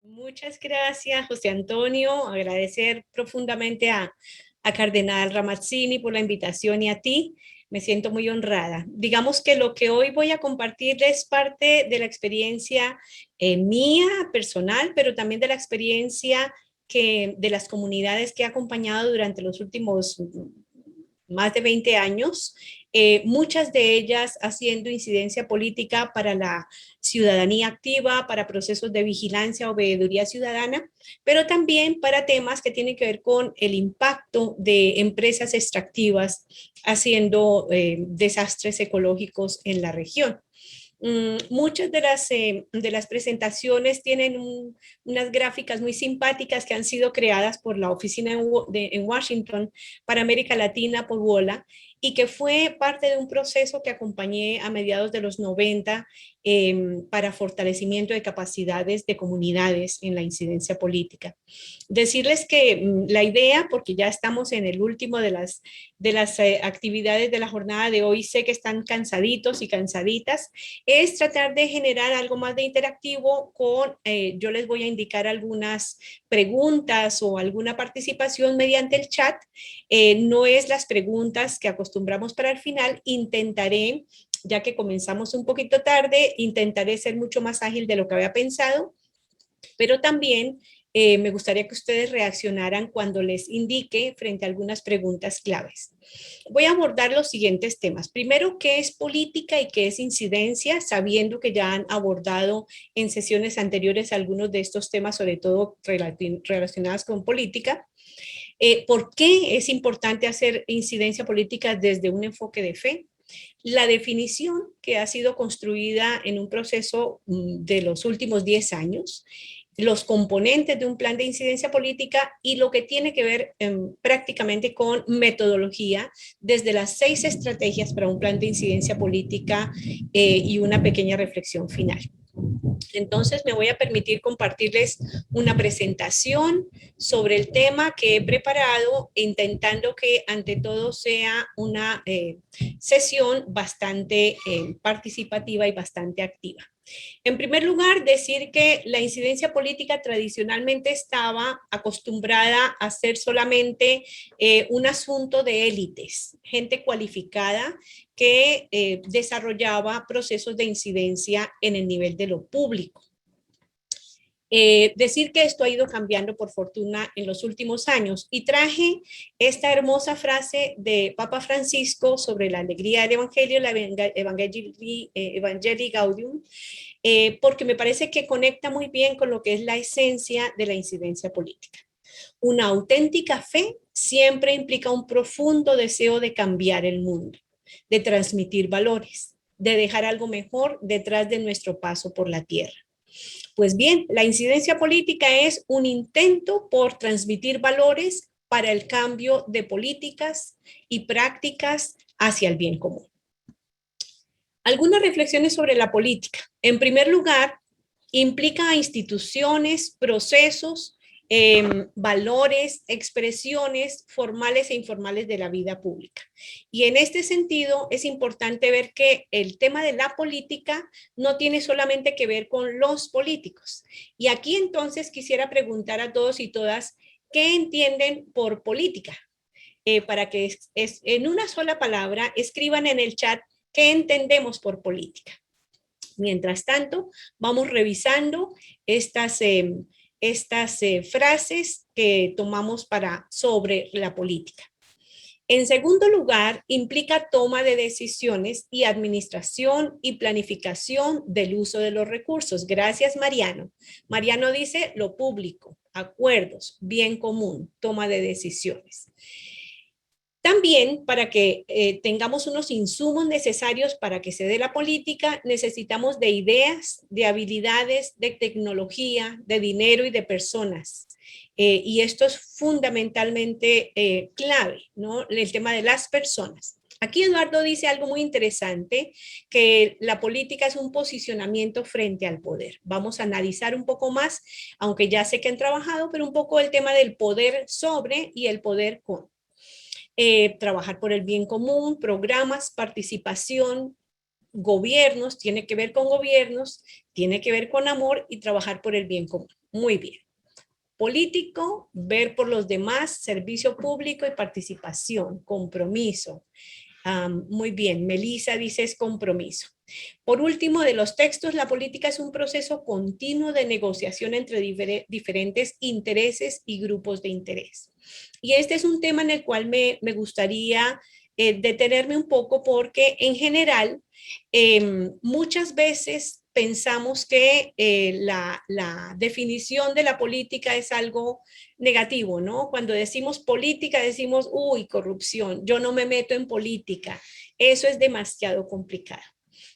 Muchas gracias, José Antonio. Agradecer profundamente a Cardenal Ramazzini por la invitación y a ti. Me siento muy honrada. Digamos que lo que hoy voy a compartir es parte de la experiencia mía, personal, pero también de la experiencia de las comunidades que he acompañado durante los últimos más de 20 años, muchas de ellas haciendo incidencia política para la ciudadanía activa, para procesos de vigilancia o veeduría ciudadana, pero también para temas que tienen que ver con el impacto de empresas extractivas haciendo desastres ecológicos en la región. Muchas de las presentaciones tienen unas gráficas muy simpáticas que han sido creadas por la oficina en Washington para América Latina por WOLA y que fue parte de un proceso que acompañé a mediados de los 90 para fortalecimiento de capacidades de comunidades en la incidencia política. Decirles que la idea, porque ya estamos en el último de las actividades de la jornada de hoy, sé que están cansaditos y cansaditas, es tratar de generar algo más de interactivo yo les voy a indicar algunas preguntas o alguna participación mediante el chat. No es las preguntas que acostumbramos para el final, intentaré, ya que comenzamos un poquito tarde, intentaré ser mucho más ágil de lo que había pensado, pero también me gustaría que ustedes reaccionaran cuando les indique frente a algunas preguntas claves. Voy a abordar los siguientes temas. Primero, ¿qué es política y qué es incidencia? Sabiendo que ya han abordado en sesiones anteriores algunos de estos temas, sobre todo relacionados con política. ¿Por qué es importante hacer incidencia política desde un enfoque de fe? La definición que ha sido construida en un proceso de los últimos 10 años, los componentes de un plan de incidencia política y lo que tiene que ver prácticamente con metodología, desde las 6 estrategias para un plan de incidencia política y una pequeña reflexión final. Entonces me voy a permitir compartirles una presentación sobre el tema que he preparado, intentando que ante todo sea una sesión bastante participativa y bastante activa. En primer lugar, decir que la incidencia política tradicionalmente estaba acostumbrada a ser solamente un asunto de élites, gente cualificada que desarrollaba procesos de incidencia en el nivel de lo público. Decir que esto ha ido cambiando por fortuna en los últimos años y traje esta hermosa frase de Papa Francisco sobre la alegría del Evangelio, la Evangelii Gaudium, porque me parece que conecta muy bien con lo que es la esencia de la incidencia política. Una auténtica fe siempre implica un profundo deseo de cambiar el mundo, de transmitir valores, de dejar algo mejor detrás de nuestro paso por la tierra. Pues bien, la incidencia política es un intento por transmitir valores para el cambio de políticas y prácticas hacia el bien común. Algunas reflexiones sobre la política. En primer lugar, implica instituciones, procesos, valores, expresiones formales e informales de la vida pública. Y en este sentido es importante ver que el tema de la política no tiene solamente que ver con los políticos. Y aquí entonces quisiera preguntar a todos y todas, ¿qué entienden por política? Para que en una sola palabra escriban en el chat qué entendemos por política. Mientras tanto, vamos revisando estas frases que tomamos sobre la política. En segundo lugar, implica toma de decisiones y administración y planificación del uso de los recursos. Gracias, Mariano. Mariano dice lo público, acuerdos, bien común, toma de decisiones. También, para que tengamos unos insumos necesarios para que se dé la política, necesitamos de ideas, de habilidades, de tecnología, de dinero y de personas. Y esto es fundamentalmente clave, ¿no? El tema de las personas. Aquí Eduardo dice algo muy interesante, que la política es un posicionamiento frente al poder. Vamos a analizar un poco más, aunque ya sé que han trabajado, pero un poco el tema del poder sobre y el poder con. Trabajar por el bien común, programas, participación, gobiernos, tiene que ver con gobiernos, tiene que ver con amor y trabajar por el bien común. Muy bien. Político, ver por los demás, servicio público y participación, compromiso. Muy bien, Melissa dice es compromiso. Por último, de los textos, la política es un proceso continuo de negociación entre diferentes intereses y grupos de interés. Y este es un tema en el cual me gustaría detenerme un poco porque en general muchas veces pensamos que la definición de la política es algo negativo, ¿no? Cuando decimos política decimos, uy, corrupción, yo no me meto en política, eso es demasiado complicado.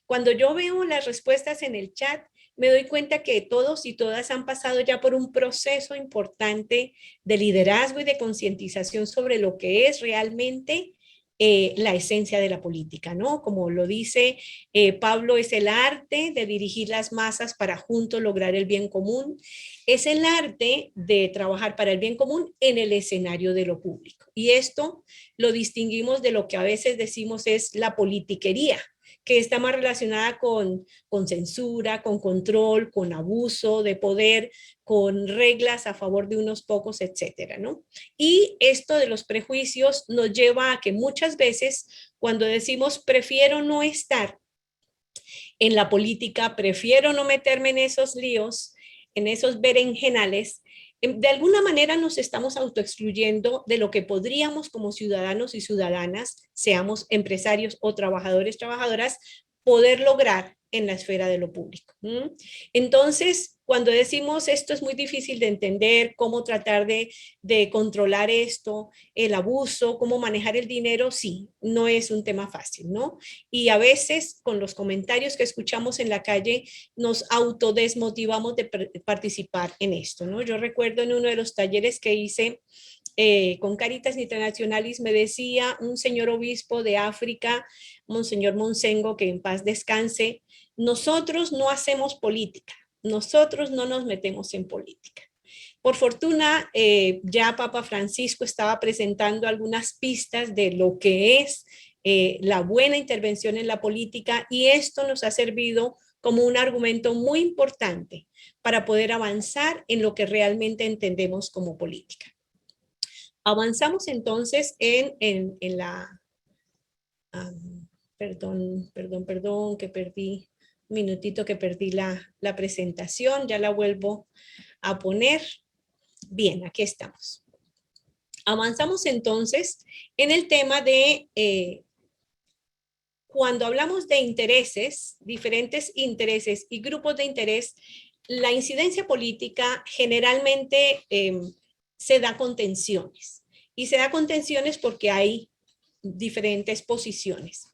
Cuando yo veo las respuestas en el chat, me doy cuenta que todos y todas han pasado ya por un proceso importante de liderazgo y de concientización sobre lo que es realmente la esencia de la política, ¿no? Como lo dice Pablo, es el arte de dirigir las masas para juntos lograr el bien común. Es el arte de trabajar para el bien común en el escenario de lo público. Y esto lo distinguimos de lo que a veces decimos es la politiquería, que está más relacionada con censura, con control, con abuso de poder, con reglas a favor de unos pocos, etcétera, ¿no? Y esto de los prejuicios nos lleva a que muchas veces cuando decimos prefiero no estar en la política, prefiero no meterme en esos líos, en esos berenjenales, de alguna manera nos estamos autoexcluyendo de lo que podríamos como ciudadanos y ciudadanas, seamos empresarios o trabajadores, trabajadoras, poder lograr en la esfera de lo público. Entonces, cuando decimos esto es muy difícil de entender, cómo tratar de controlar esto, el abuso, cómo manejar el dinero, sí, no es un tema fácil, ¿no? Y a veces con los comentarios que escuchamos en la calle nos autodesmotivamos de participar en esto, ¿no? Yo recuerdo en uno de los talleres que hice con Caritas Internacionalis me decía un señor obispo de África, Monseñor Monsengo, que en paz descanse, nosotros no hacemos política, nosotros no nos metemos en política. Por fortuna, ya Papa Francisco estaba presentando algunas pistas de lo que es la buena intervención en la política y esto nos ha servido como un argumento muy importante para poder avanzar en lo que realmente entendemos como política. Avanzamos entonces en la... perdón, que perdí un minutito, que perdí la presentación, ya la vuelvo a poner. Bien, aquí estamos. Avanzamos entonces en el tema de cuando hablamos de intereses, diferentes intereses y grupos de interés, la incidencia política generalmente se da con tensiones. Y se da con tensiones porque hay diferentes posiciones.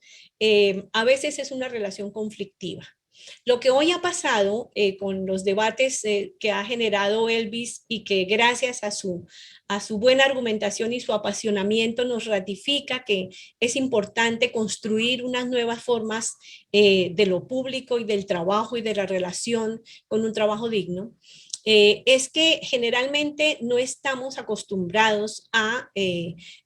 A veces es una relación conflictiva. Lo que hoy ha pasado con los debates que ha generado Elvis y que gracias a su buena argumentación y su apasionamiento nos ratifica que es importante construir unas nuevas formas de lo público y del trabajo y de la relación con un trabajo digno. Es que generalmente no estamos acostumbrados a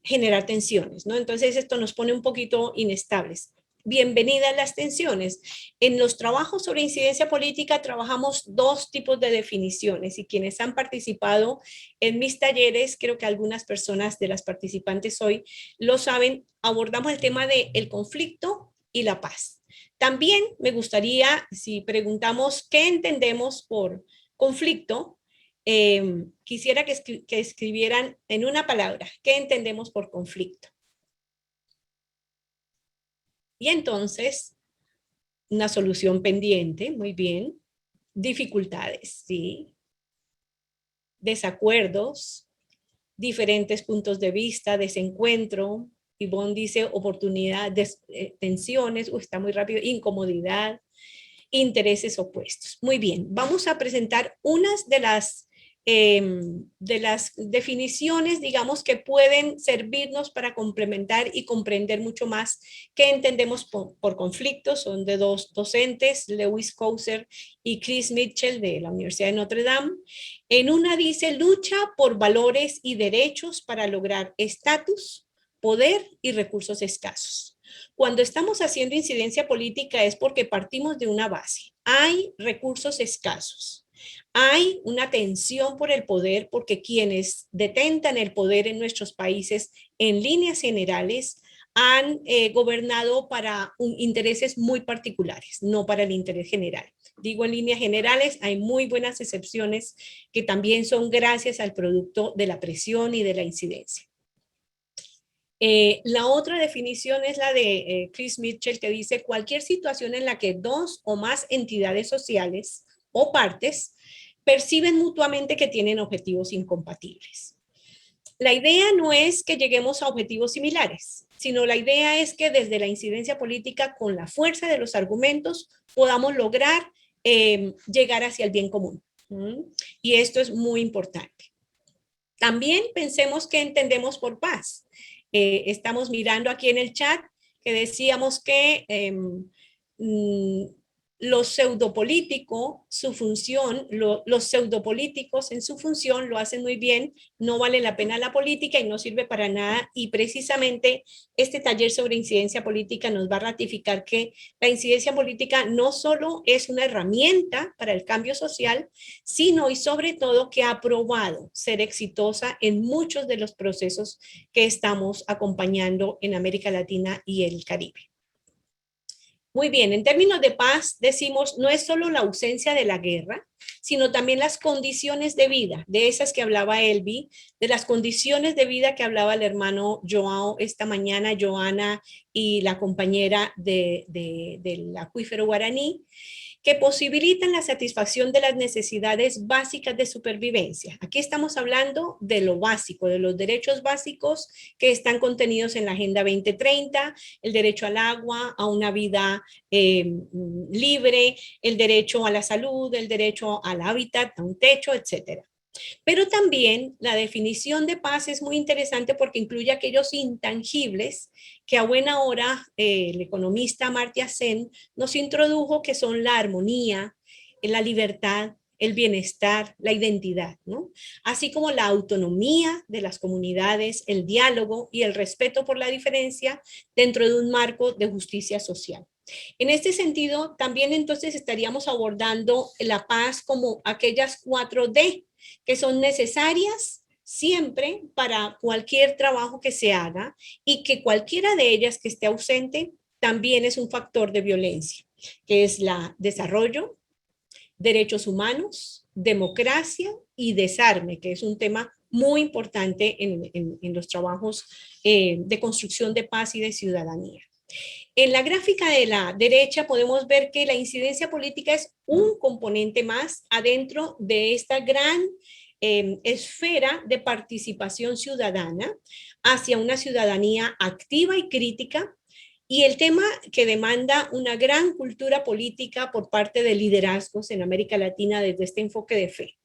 generar tensiones, ¿no? Entonces esto nos pone un poquito inestables. Bienvenidas las tensiones. En los trabajos sobre incidencia política trabajamos dos tipos de definiciones y quienes han participado en mis talleres, creo que algunas personas de las participantes hoy lo saben, abordamos el tema del conflicto y la paz. También me gustaría, si preguntamos qué entendemos por conflicto, quisiera que escribieran en una palabra, ¿qué entendemos por conflicto? Y entonces, una solución pendiente, muy bien. Dificultades, sí. Desacuerdos, diferentes puntos de vista, desencuentro. Ivonne dice oportunidad, tensiones, está muy rápido, incomodidad, intereses opuestos. Muy bien, vamos a presentar unas de las definiciones, digamos, que pueden servirnos para complementar y comprender mucho más qué entendemos por conflictos. Son de dos docentes, Lewis Kouser y Chris Mitchell de la Universidad de Notre Dame. En una dice, lucha por valores y derechos para lograr estatus, poder y recursos escasos. Cuando estamos haciendo incidencia política es porque partimos de una base. Hay recursos escasos. Hay una tensión por el poder porque quienes detentan el poder en nuestros países, en líneas generales, han gobernado para intereses muy particulares, no para el interés general. Digo en líneas generales, hay muy buenas excepciones que también son gracias al producto de la presión y de la incidencia. La otra definición es la de Chris Mitchell, que dice cualquier situación en la que dos o más entidades sociales o partes perciben mutuamente que tienen objetivos incompatibles. La idea no es que lleguemos a objetivos similares, sino la idea es que desde la incidencia política, con la fuerza de los argumentos, podamos lograr llegar hacia el bien común. Y esto es muy importante. También pensemos qué entendemos por paz. Estamos mirando aquí en el chat que decíamos que lo pseudopolítico, su función, los pseudopolíticos en su función lo hacen muy bien, no vale la pena la política y no sirve para nada. Y precisamente este taller sobre incidencia política nos va a ratificar que la incidencia política no solo es una herramienta para el cambio social, sino y sobre todo que ha probado ser exitosa en muchos de los procesos que estamos acompañando en América Latina y el Caribe. Muy bien, en términos de paz decimos no es solo la ausencia de la guerra, sino también las condiciones de vida, de esas que hablaba Elvi, de las condiciones de vida que hablaba el hermano Joao esta mañana, Joana y la compañera del acuífero guaraní, que posibilitan la satisfacción de las necesidades básicas de supervivencia. Aquí estamos hablando de lo básico, de los derechos básicos que están contenidos en la Agenda 2030, el derecho al agua, a una vida libre, el derecho a la salud, el derecho al hábitat, a un techo, etcétera. Pero también la definición de paz es muy interesante porque incluye aquellos intangibles que a buena hora el economista Amartya Sen nos introdujo, que son la armonía, la libertad, el bienestar, la identidad, ¿no? Así como la autonomía de las comunidades, el diálogo y el respeto por la diferencia dentro de un marco de justicia social. En este sentido, también entonces estaríamos abordando la paz como aquellas 4D que son necesarias siempre para cualquier trabajo que se haga y que cualquiera de ellas que esté ausente también es un factor de violencia, que es la desarrollo, derechos humanos, democracia y desarme, que es un tema muy importante en los trabajos de construcción de paz y de ciudadanía. En la gráfica de la derecha podemos ver que la incidencia política es un componente más adentro de esta gran esfera de participación ciudadana hacia una ciudadanía activa y crítica, y el tema que demanda una gran cultura política por parte de liderazgos en América Latina desde este enfoque de fe.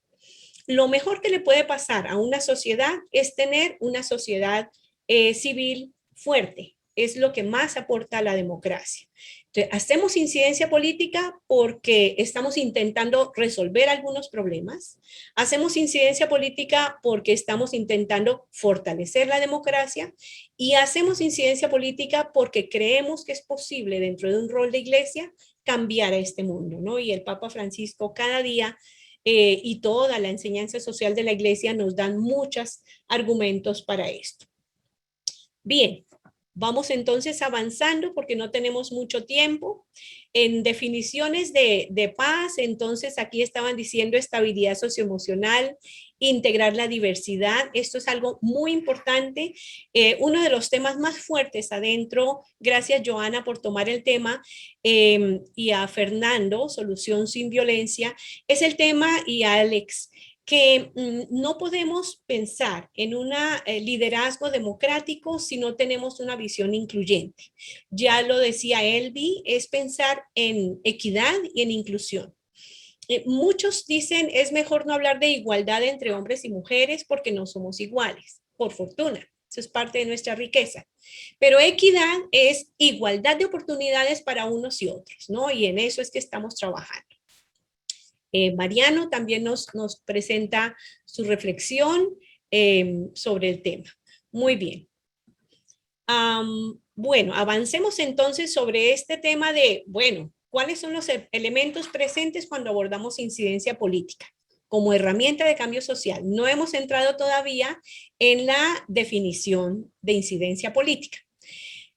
Lo mejor que le puede pasar a una sociedad es tener una sociedad civil fuerte. Es lo que más aporta a la democracia. Entonces, hacemos incidencia política porque estamos intentando resolver algunos problemas. Hacemos incidencia política porque estamos intentando fortalecer la democracia. Y hacemos incidencia política porque creemos que es posible, dentro de un rol de iglesia, cambiar a este mundo, ¿no? Y el Papa Francisco cada día y toda la enseñanza social de la iglesia nos dan muchos argumentos para esto. Bien, vamos entonces avanzando porque no tenemos mucho tiempo. En definiciones de paz, entonces aquí estaban diciendo estabilidad socioemocional, integrar la diversidad. Esto es algo muy importante. Uno de los temas más fuertes adentro, gracias Joana por tomar el tema, y a Fernando, Solución sin Violencia, es el tema, y a Alex, que no podemos pensar en un liderazgo democrático si no tenemos una visión incluyente. Ya lo decía Elvi, es pensar en equidad y en inclusión. Muchos dicen es mejor no hablar de igualdad entre hombres y mujeres porque no somos iguales, por fortuna. Eso es parte de nuestra riqueza. Pero equidad es igualdad de oportunidades para unos y otros, ¿no? Y en eso es que estamos trabajando. Mariano también nos presenta su reflexión sobre el tema. Muy bien. Bueno, avancemos entonces sobre este tema de, bueno, ¿Cuáles son los elementos presentes cuando abordamos incidencia política como herramienta de cambio social? No hemos entrado todavía en la definición de incidencia política.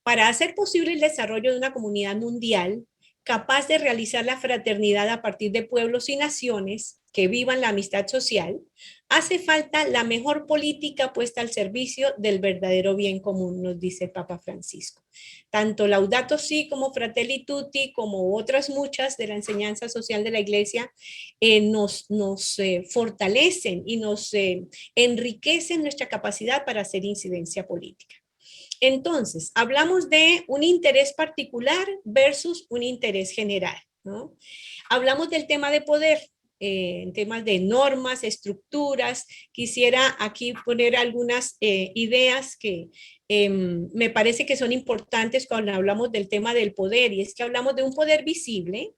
Para hacer posible el desarrollo de una comunidad mundial capaz de realizar la fraternidad a partir de pueblos y naciones que vivan la amistad social, hace falta la mejor política puesta al servicio del verdadero bien común, nos dice el Papa Francisco. Tanto Laudato Si como Fratelli Tutti, como otras muchas de la enseñanza social de la Iglesia, nos fortalecen y nos enriquecen nuestra capacidad para hacer incidencia política. Entonces, hablamos de un interés particular versus un interés general, ¿no? Hablamos del tema de poder, en temas de normas, estructuras. Quisiera aquí poner algunas ideas que me parece que son importantes cuando hablamos del tema del poder, y es que hablamos de un poder visible,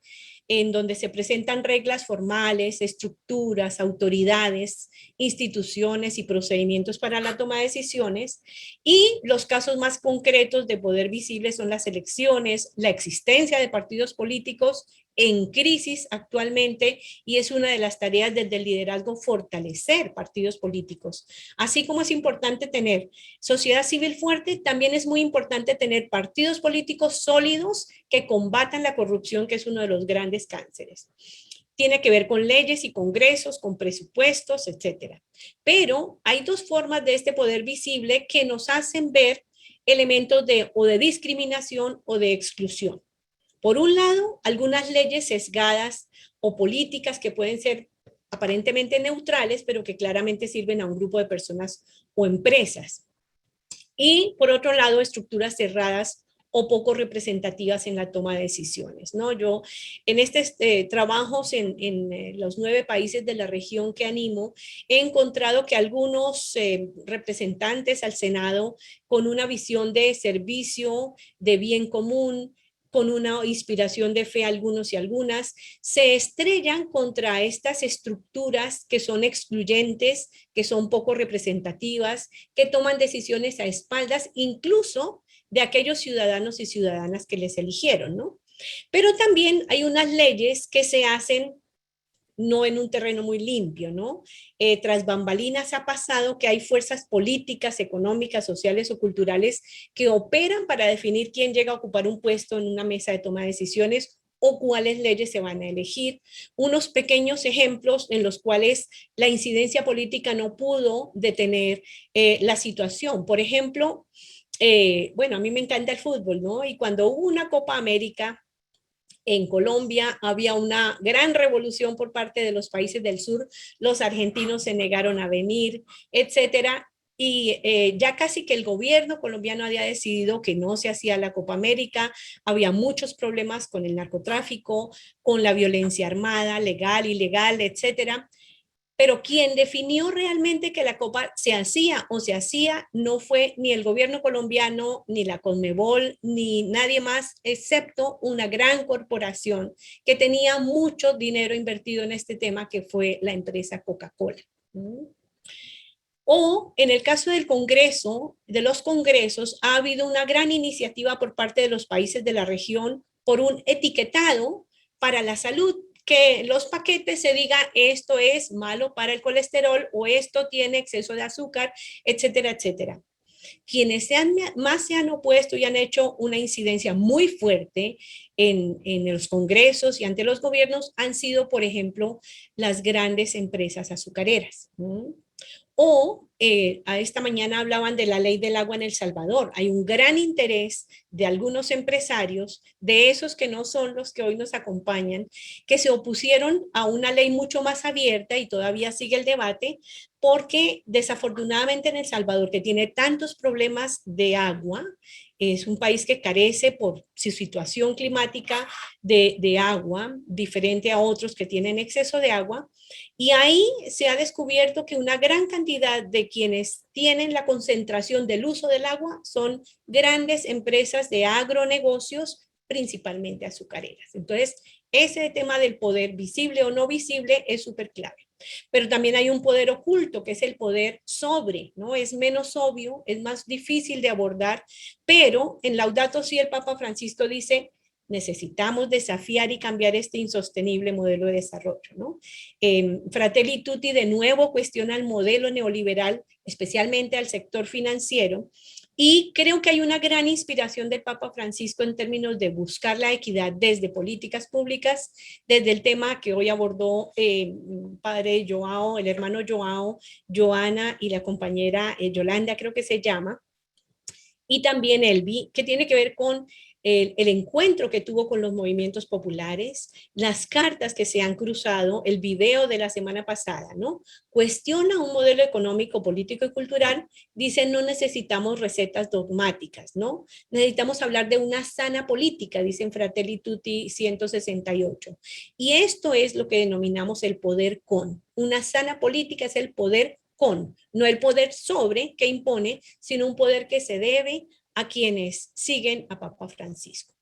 en donde se presentan reglas formales, estructuras, autoridades, instituciones y procedimientos para la toma de decisiones. Y los casos más concretos de poder visible son las elecciones, la existencia de partidos políticos en crisis actualmente, y es una de las tareas desde el liderazgo fortalecer partidos políticos. Así como es importante tener sociedad civil fuerte, también es muy importante tener partidos políticos sólidos que combatan la corrupción, que es uno de los grandes cánceres. Tiene que ver con leyes y congresos, con presupuestos, etcétera. Pero hay dos formas de este poder visible que nos hacen ver elementos o de discriminación o de exclusión. Por un lado, algunas leyes sesgadas o políticas que pueden ser aparentemente neutrales, pero que claramente sirven a un grupo de personas o empresas. Y por otro lado, estructuras cerradas o poco representativas en la toma de decisiones, ¿no? Yo en estos trabajos en los 9 países de la región que animo, he encontrado que algunos representantes al Senado con una visión de servicio, de bien común, con una inspiración de fe algunos y algunas, se estrellan contra estas estructuras que son excluyentes, que son poco representativas, que toman decisiones a espaldas incluso de aquellos ciudadanos y ciudadanas que les eligieron, ¿no? Pero también hay unas leyes que se hacen no en un terreno muy limpio, ¿no? Tras bambalinas ha pasado que hay fuerzas políticas, económicas, sociales o culturales que operan para definir quién llega a ocupar un puesto en una mesa de toma de decisiones o cuáles leyes se van a elegir. Unos pequeños ejemplos en los cuales la incidencia política no pudo detener la situación. Por ejemplo, bueno, a mí me encanta el fútbol, ¿no? Y cuando hubo una Copa América, en Colombia había una gran revolución por parte de los países del sur, los argentinos se negaron a venir, etcétera, y ya casi que el gobierno colombiano había decidido que no se hacía la Copa América, había muchos problemas con el narcotráfico, con la violencia armada, legal, ilegal, etcétera. Pero quien definió realmente que la Copa se hacía o se hacía no fue ni el gobierno colombiano, ni la Conmebol, ni nadie más, excepto una gran corporación que tenía mucho dinero invertido en este tema, que fue la empresa Coca-Cola. O en el caso del Congreso, de los congresos, ha habido una gran iniciativa por parte de los países de la región por un etiquetado para la salud, que los paquetes se diga esto es malo para el colesterol o esto tiene exceso de azúcar, etcétera, etcétera. Quienes más se han opuesto y han hecho una incidencia muy fuerte en los congresos y ante los gobiernos han sido, por ejemplo, las grandes empresas azucareras. O a esta mañana hablaban de la ley del agua en El Salvador. Hay un gran interés de algunos empresarios, de esos que no son los que hoy nos acompañan, que se opusieron a una ley mucho más abierta, y todavía sigue el debate, porque desafortunadamente en El Salvador, que tiene tantos problemas de agua, es un país que carece por su situación climática de agua, diferente a otros que tienen exceso de agua. Y ahí se ha descubierto que una gran cantidad de quienes tienen la concentración del uso del agua son grandes empresas de agronegocios, principalmente azucareras. Entonces, ese tema del poder visible o no visible es súper clave. Pero también hay un poder oculto, que es el poder sobre, ¿no? Es menos obvio, es más difícil de abordar, pero en Laudato Si el Papa Francisco dice, necesitamos desafiar y cambiar este insostenible modelo de desarrollo, ¿no? Fratelli Tutti de nuevo cuestiona el modelo neoliberal, especialmente al sector financiero, y creo que hay una gran inspiración del Papa Francisco en términos de buscar la equidad desde políticas públicas, desde el tema que hoy abordó padre Joao, el hermano Joao, Joana y la compañera Yolanda, creo que se llama, y también Elvi, que tiene que ver con el encuentro que tuvo con los movimientos populares, las cartas que se han cruzado, el video de la semana pasada, ¿no? Cuestiona un modelo económico, político y cultural, dice no necesitamos recetas dogmáticas, ¿no? Necesitamos hablar de una sana política, dicen Fratelli Tutti 168. Y esto es lo que denominamos el poder con. Una sana política es el poder con, no el poder sobre que impone, sino un poder que se debe a quienes siguen a Papa Francisco.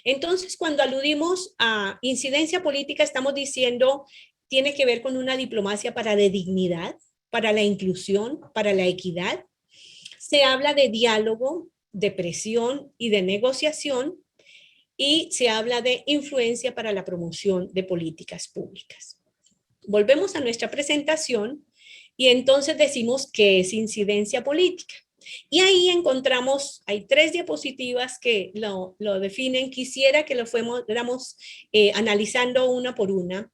Entonces, cuando aludimos a incidencia política, estamos diciendo tiene que ver con una diplomacia para de dignidad, para la inclusión, para la equidad. Se habla de diálogo, de presión y de negociación, y se habla de influencia para la promoción de políticas públicas. Volvemos a nuestra presentación y entonces decimos qué es incidencia política. Y ahí encontramos, hay 3 diapositivas que lo definen. Quisiera que lo fuéramos analizando una por una,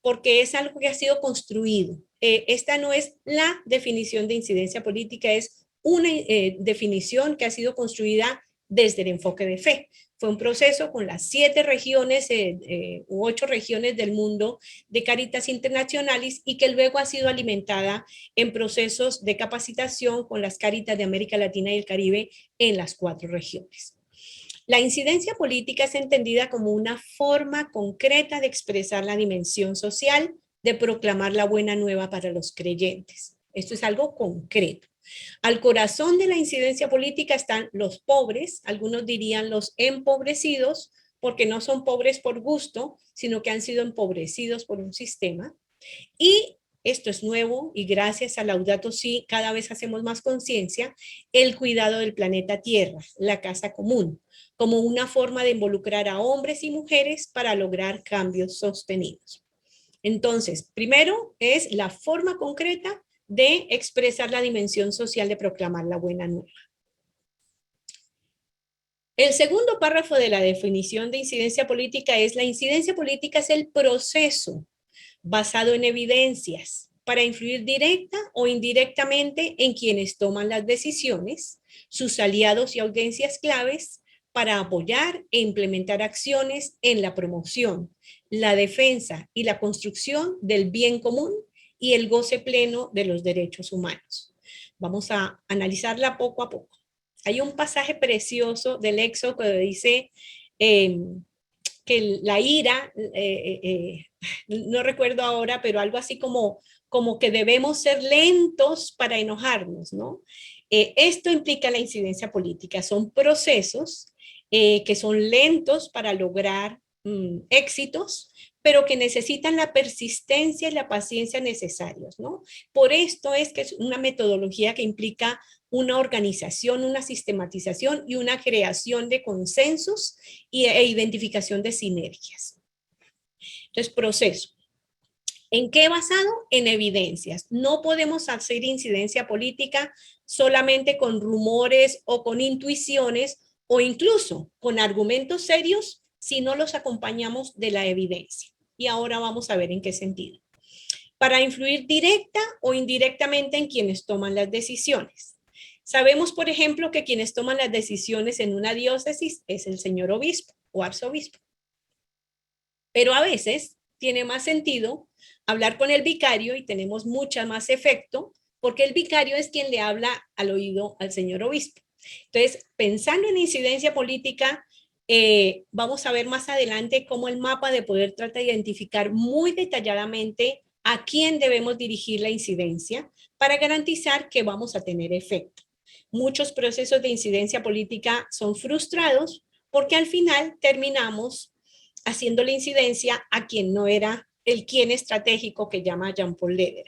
porque es algo que ha sido construido. Esta no es la definición de incidencia política, es una definición que ha sido construida desde el enfoque de fe. Fue un proceso con las 7 regiones u 8 regiones del mundo de Caritas Internacionalis y que luego ha sido alimentada en procesos de capacitación con las Caritas de América Latina y el Caribe en las 4 regiones. La incidencia política es entendida como una forma concreta de expresar la dimensión social, de proclamar la buena nueva para los creyentes. Esto es algo concreto. Al corazón de la incidencia política están los pobres, algunos dirían los empobrecidos, porque no son pobres por gusto, sino que han sido empobrecidos por un sistema. Y esto es nuevo y gracias a Laudato Si cada vez hacemos más conciencia, el cuidado del planeta Tierra, la casa común, como una forma de involucrar a hombres y mujeres para lograr cambios sostenidos. Entonces, primero es la forma concreta de expresar la dimensión social de proclamar la buena nueva. El segundo párrafo de la definición de incidencia política es: la incidencia política es el proceso basado en evidencias para influir directa o indirectamente en quienes toman las decisiones, sus aliados y audiencias claves, para apoyar e implementar acciones en la promoción, la defensa y la construcción del bien común y el goce pleno de los derechos humanos. Vamos a analizarla poco a poco. Hay un pasaje precioso del Éxodo que dice que la ira, no recuerdo ahora, pero algo así como que debemos ser lentos para enojarnos, ¿no? Esto implica la incidencia política, son procesos que son lentos para lograr éxitos, pero que necesitan la persistencia y la paciencia necesarios, ¿no? Por esto es que es una metodología que implica una organización, una sistematización y una creación de consensos e identificación de sinergias. Entonces, proceso. ¿En qué basado? En evidencias. No podemos hacer incidencia política solamente con rumores o con intuiciones o incluso con argumentos serios si no los acompañamos de la evidencia. Y ahora vamos a ver en qué sentido. Para influir directa o indirectamente en quienes toman las decisiones. Sabemos, por ejemplo, que quienes toman las decisiones en una diócesis es el señor obispo o arzobispo. Pero a veces tiene más sentido hablar con el vicario y tenemos mucha más efecto porque el vicario es quien le habla al oído al señor obispo. Entonces, pensando en incidencia política, vamos a ver más adelante cómo el mapa de poder trata de identificar muy detalladamente a quién debemos dirigir la incidencia para garantizar que vamos a tener efecto. Muchos procesos de incidencia política son frustrados porque al final terminamos haciendo la incidencia a quien no era el quién estratégico que llama Jean-Paul Lederer.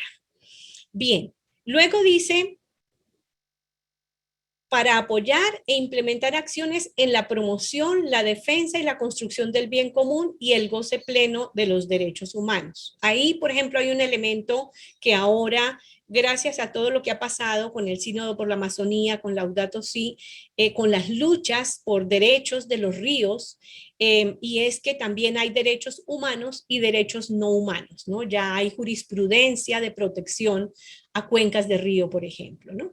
Bien, luego dice para apoyar e implementar acciones en la promoción, la defensa y la construcción del bien común y el goce pleno de los derechos humanos. Ahí, por ejemplo, hay un elemento que ahora, gracias a todo lo que ha pasado con el Sínodo por la Amazonía, con Laudato Si, con las luchas por derechos de los ríos, y es que también hay derechos humanos y derechos no humanos, ¿no? Ya hay jurisprudencia de protección a cuencas de río, por ejemplo, ¿no?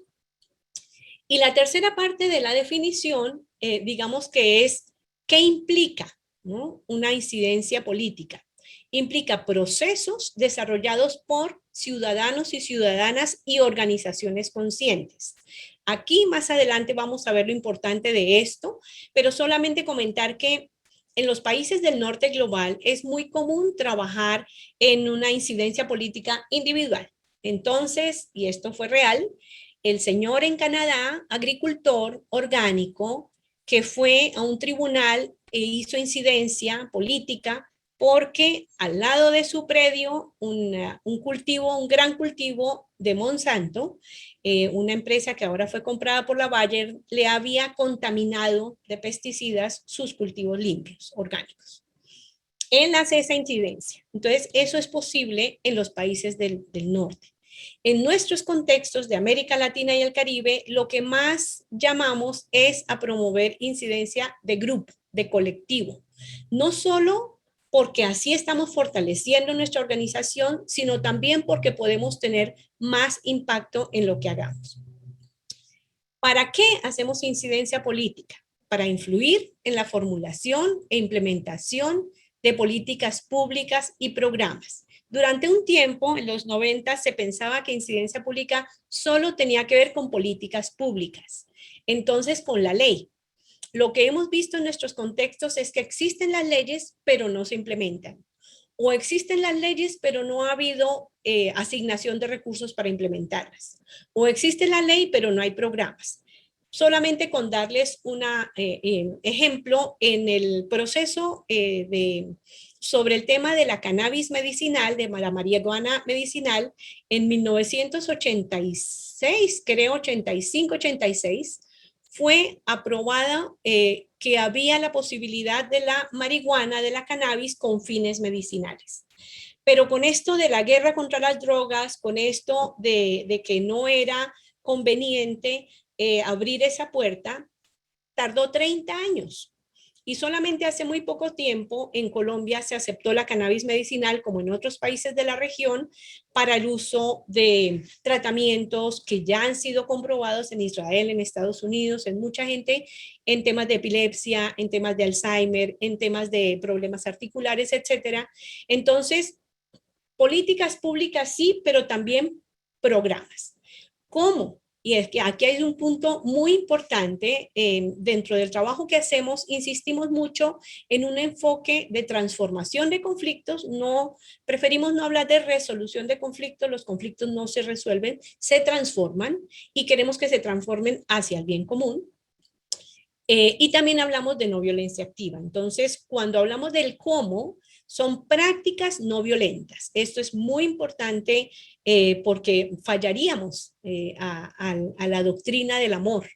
Y la tercera parte de la definición, digamos que es qué implica, ¿no? Una incidencia política. Implica procesos desarrollados por ciudadanos y ciudadanas y organizaciones conscientes. Aquí más adelante vamos a ver lo importante de esto, pero solamente comentar que en los países del norte global es muy común trabajar en una incidencia política individual. Entonces, y esto fue real, el señor en Canadá, agricultor orgánico, que fue a un tribunal e hizo incidencia política porque al lado de su predio un gran cultivo de Monsanto, una empresa que ahora fue comprada por la Bayer, le había contaminado de pesticidas sus cultivos limpios, orgánicos. Él hace esa incidencia. Entonces, eso es posible en los países del norte. En nuestros contextos de América Latina y el Caribe, lo que más llamamos es a promover incidencia de grupo, de colectivo. No solo porque así estamos fortaleciendo nuestra organización, sino también porque podemos tener más impacto en lo que hagamos. ¿Para qué hacemos incidencia política? Para influir en la formulación e implementación de políticas públicas y programas. Durante un tiempo, en los 90, se pensaba que incidencia pública solo tenía que ver con políticas públicas. Entonces, con la ley. Lo que hemos visto en nuestros contextos es que existen las leyes, pero no se implementan. O existen las leyes, pero no ha habido asignación de recursos para implementarlas. O existe la ley, pero no hay programas. Solamente con darles un ejemplo, en el proceso sobre el tema de la cannabis medicinal, de la marihuana medicinal, en 1986, creo, 85, 86, fue aprobada que había la posibilidad de la marihuana, de la cannabis con fines medicinales. Pero con esto de la guerra contra las drogas, con esto de que no era conveniente abrir esa puerta, tardó 30 años. Y solamente hace muy poco tiempo en Colombia se aceptó la cannabis medicinal, como en otros países de la región, para el uso de tratamientos que ya han sido comprobados en Israel, en Estados Unidos, en mucha gente, en temas de epilepsia, en temas de Alzheimer, en temas de problemas articulares, etcétera. Entonces, políticas públicas sí, pero también programas. ¿Cómo? Y es que aquí hay un punto muy importante dentro del trabajo que hacemos. Insistimos mucho en un enfoque de transformación de conflictos. No, preferimos no hablar de resolución de conflictos. Los conflictos no se resuelven, se transforman y queremos que se transformen hacia el bien común. Y también hablamos de no violencia activa. Entonces, cuando hablamos del cómo, son prácticas no violentas. Esto es muy importante porque fallaríamos a la doctrina del amor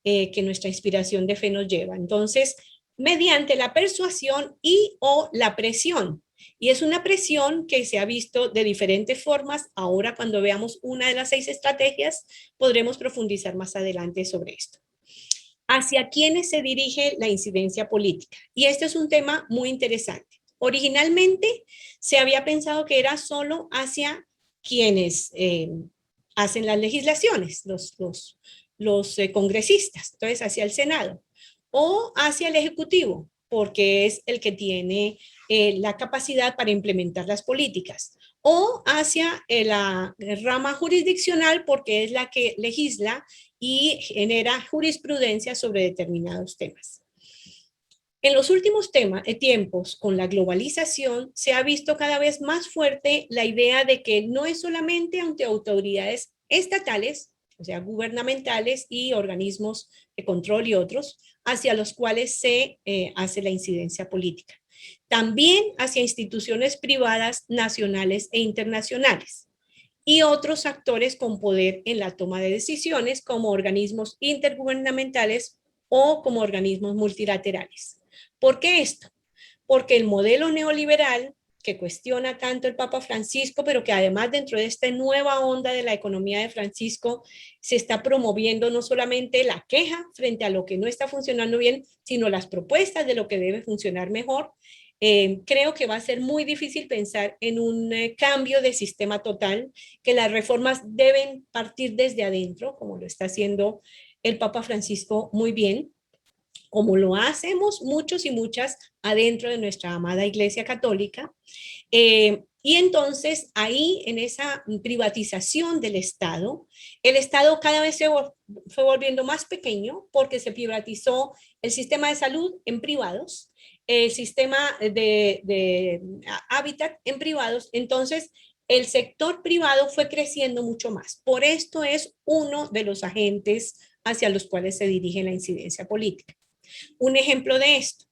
que nuestra inspiración de fe nos lleva. Entonces, mediante la persuasión y o la presión. Y es una presión que se ha visto de diferentes formas. Ahora, cuando veamos una de las 6 estrategias, podremos profundizar más adelante sobre esto. ¿Hacia quiénes se dirige la incidencia política? Y este es un tema muy interesante. Originalmente se había pensado que era solo hacia quienes hacen las legislaciones, los congresistas, entonces hacia el Senado, o hacia el Ejecutivo, porque es el que tiene la capacidad para implementar las políticas, o hacia la rama jurisdiccional, porque es la que legisla y genera jurisprudencia sobre determinados temas. En los últimos tiempos, con la globalización, se ha visto cada vez más fuerte la idea de que no es solamente ante autoridades estatales, o sea, gubernamentales y organismos de control y otros, hacia los cuales se hace la incidencia política. También hacia instituciones privadas, nacionales e internacionales. y otros actores con poder en la toma de decisiones como organismos intergubernamentales o como organismos multilaterales. ¿Por qué esto? Porque el modelo neoliberal que cuestiona tanto el Papa Francisco, pero que además dentro de esta nueva onda de la economía de Francisco se está promoviendo no solamente la queja frente a lo que no está funcionando bien, sino las propuestas de lo que debe funcionar mejor. Creo que va a ser muy difícil pensar en un cambio de sistema total, que las reformas deben partir desde adentro, como lo está haciendo el Papa Francisco muy bien, como lo hacemos muchos y muchas adentro de nuestra amada Iglesia Católica. Y entonces ahí en esa privatización del Estado, el Estado cada vez se fue volviendo más pequeño porque se privatizó el sistema de salud en privados, el sistema de hábitat en privados. Entonces el sector privado fue creciendo mucho más. Por esto es uno de los agentes hacia los cuales se dirige la incidencia política. Un ejemplo de esto,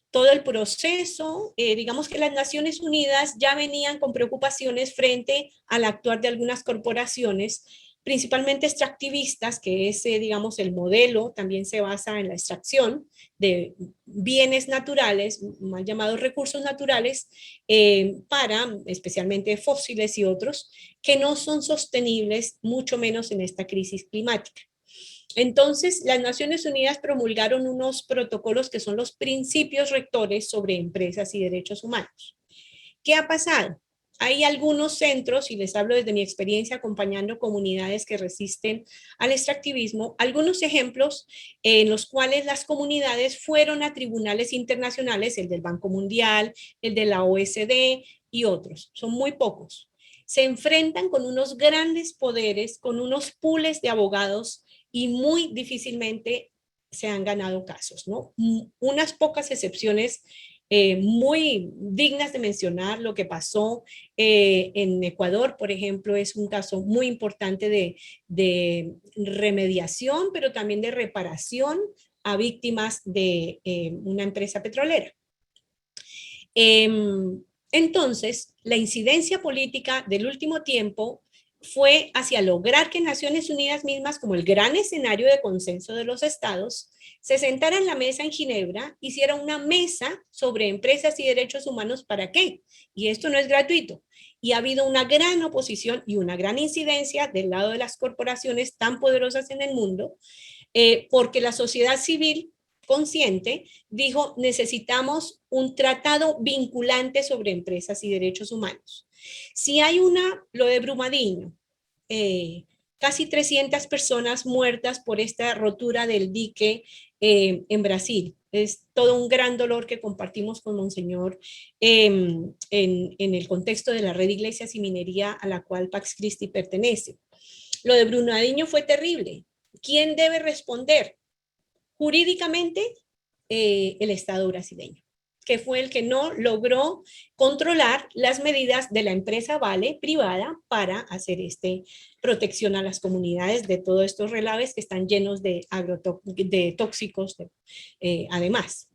todo el proceso, digamos que las Naciones Unidas ya venían con preocupaciones frente al actuar de algunas corporaciones, principalmente extractivistas, que es, digamos, el modelo también se basa en la extracción de bienes naturales, mal llamados recursos naturales, para especialmente fósiles y otros, que no son sostenibles, mucho menos en esta crisis climática. Entonces, las Naciones Unidas promulgaron unos protocolos que son los principios rectores sobre empresas y derechos humanos. ¿Qué ha pasado? Hay algunos centros, y les hablo desde mi experiencia acompañando comunidades que resisten al extractivismo, algunos ejemplos en los cuales las comunidades fueron a tribunales internacionales, el del Banco Mundial, el de la OSD y otros. Son muy pocos. Se enfrentan con unos grandes poderes, con unos pools de abogados y muy difícilmente se han ganado casos, ¿no? Unas pocas excepciones muy dignas de mencionar. Lo que pasó en Ecuador, por ejemplo, es un caso muy importante de remediación, pero también de reparación a víctimas de una empresa petrolera. Entonces, la incidencia política del último tiempo fue hacia lograr que Naciones Unidas mismas, como el gran escenario de consenso de los estados, se sentara en la mesa en Ginebra, hiciera una mesa sobre empresas y derechos humanos. ¿Para qué? Y esto no es gratuito. Y ha habido una gran oposición y una gran incidencia del lado de las corporaciones tan poderosas en el mundo, porque la sociedad civil consciente dijo: necesitamos un tratado vinculante sobre empresas y derechos humanos. Si hay lo de Brumadinho, casi 300 personas muertas por esta rotura del dique en Brasil. Es todo un gran dolor que compartimos con Monseñor en el contexto de la red de iglesias y minería a la cual Pax Christi pertenece. Lo de Brumadinho fue terrible. ¿Quién debe responder? Jurídicamente, el Estado brasileño, que fue el que no logró controlar las medidas de la empresa Vale privada para hacer protección a las comunidades de todos estos relaves que están llenos de tóxicos, además.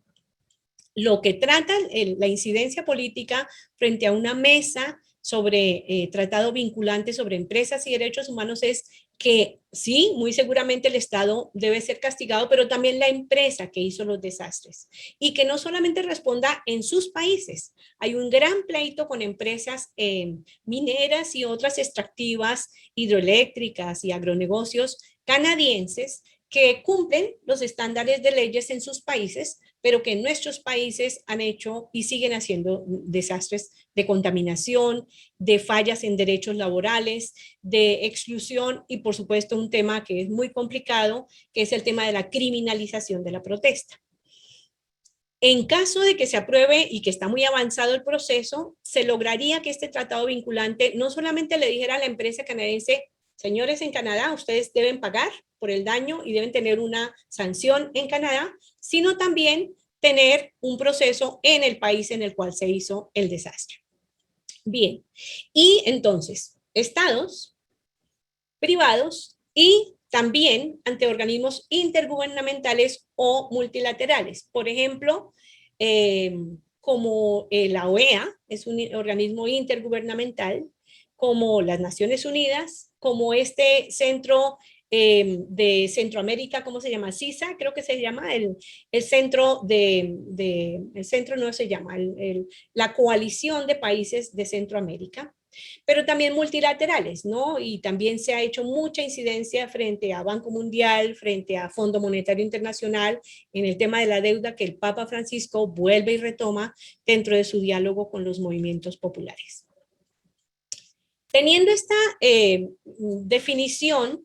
Lo que trata la incidencia política frente a una mesa sobre tratado vinculante sobre empresas y derechos humanos es que sí, muy seguramente el Estado debe ser castigado, pero también la empresa que hizo los desastres. Y que no solamente responda en sus países. Hay un gran pleito con empresas mineras y otras extractivas, hidroeléctricas y agronegocios canadienses que cumplen los estándares de leyes en sus países, pero que en nuestros países han hecho y siguen haciendo desastres de contaminación, de fallas en derechos laborales, de exclusión y, por supuesto, un tema que es muy complicado, que es el tema de la criminalización de la protesta. En caso de que se apruebe y que está muy avanzado el proceso, se lograría que este tratado vinculante no solamente le dijera a la empresa canadiense: señores en Canadá, ustedes deben pagar por el daño y deben tener una sanción en Canadá, sino también tener un proceso en el país en el cual se hizo el desastre. Bien, y entonces, estados, privados y también ante organismos intergubernamentales o multilaterales. Por ejemplo, como la OEA es un organismo intergubernamental, como las Naciones Unidas, como este centro de Centroamérica, ¿cómo se llama? CISA, creo que se llama, el centro el centro no se llama, la coalición de países de Centroamérica, pero también multilaterales, ¿no? Y también se ha hecho mucha incidencia frente a Banco Mundial, frente a Fondo Monetario Internacional, en el tema de la deuda que el Papa Francisco vuelve y retoma dentro de su diálogo con los movimientos populares. Teniendo esta definición,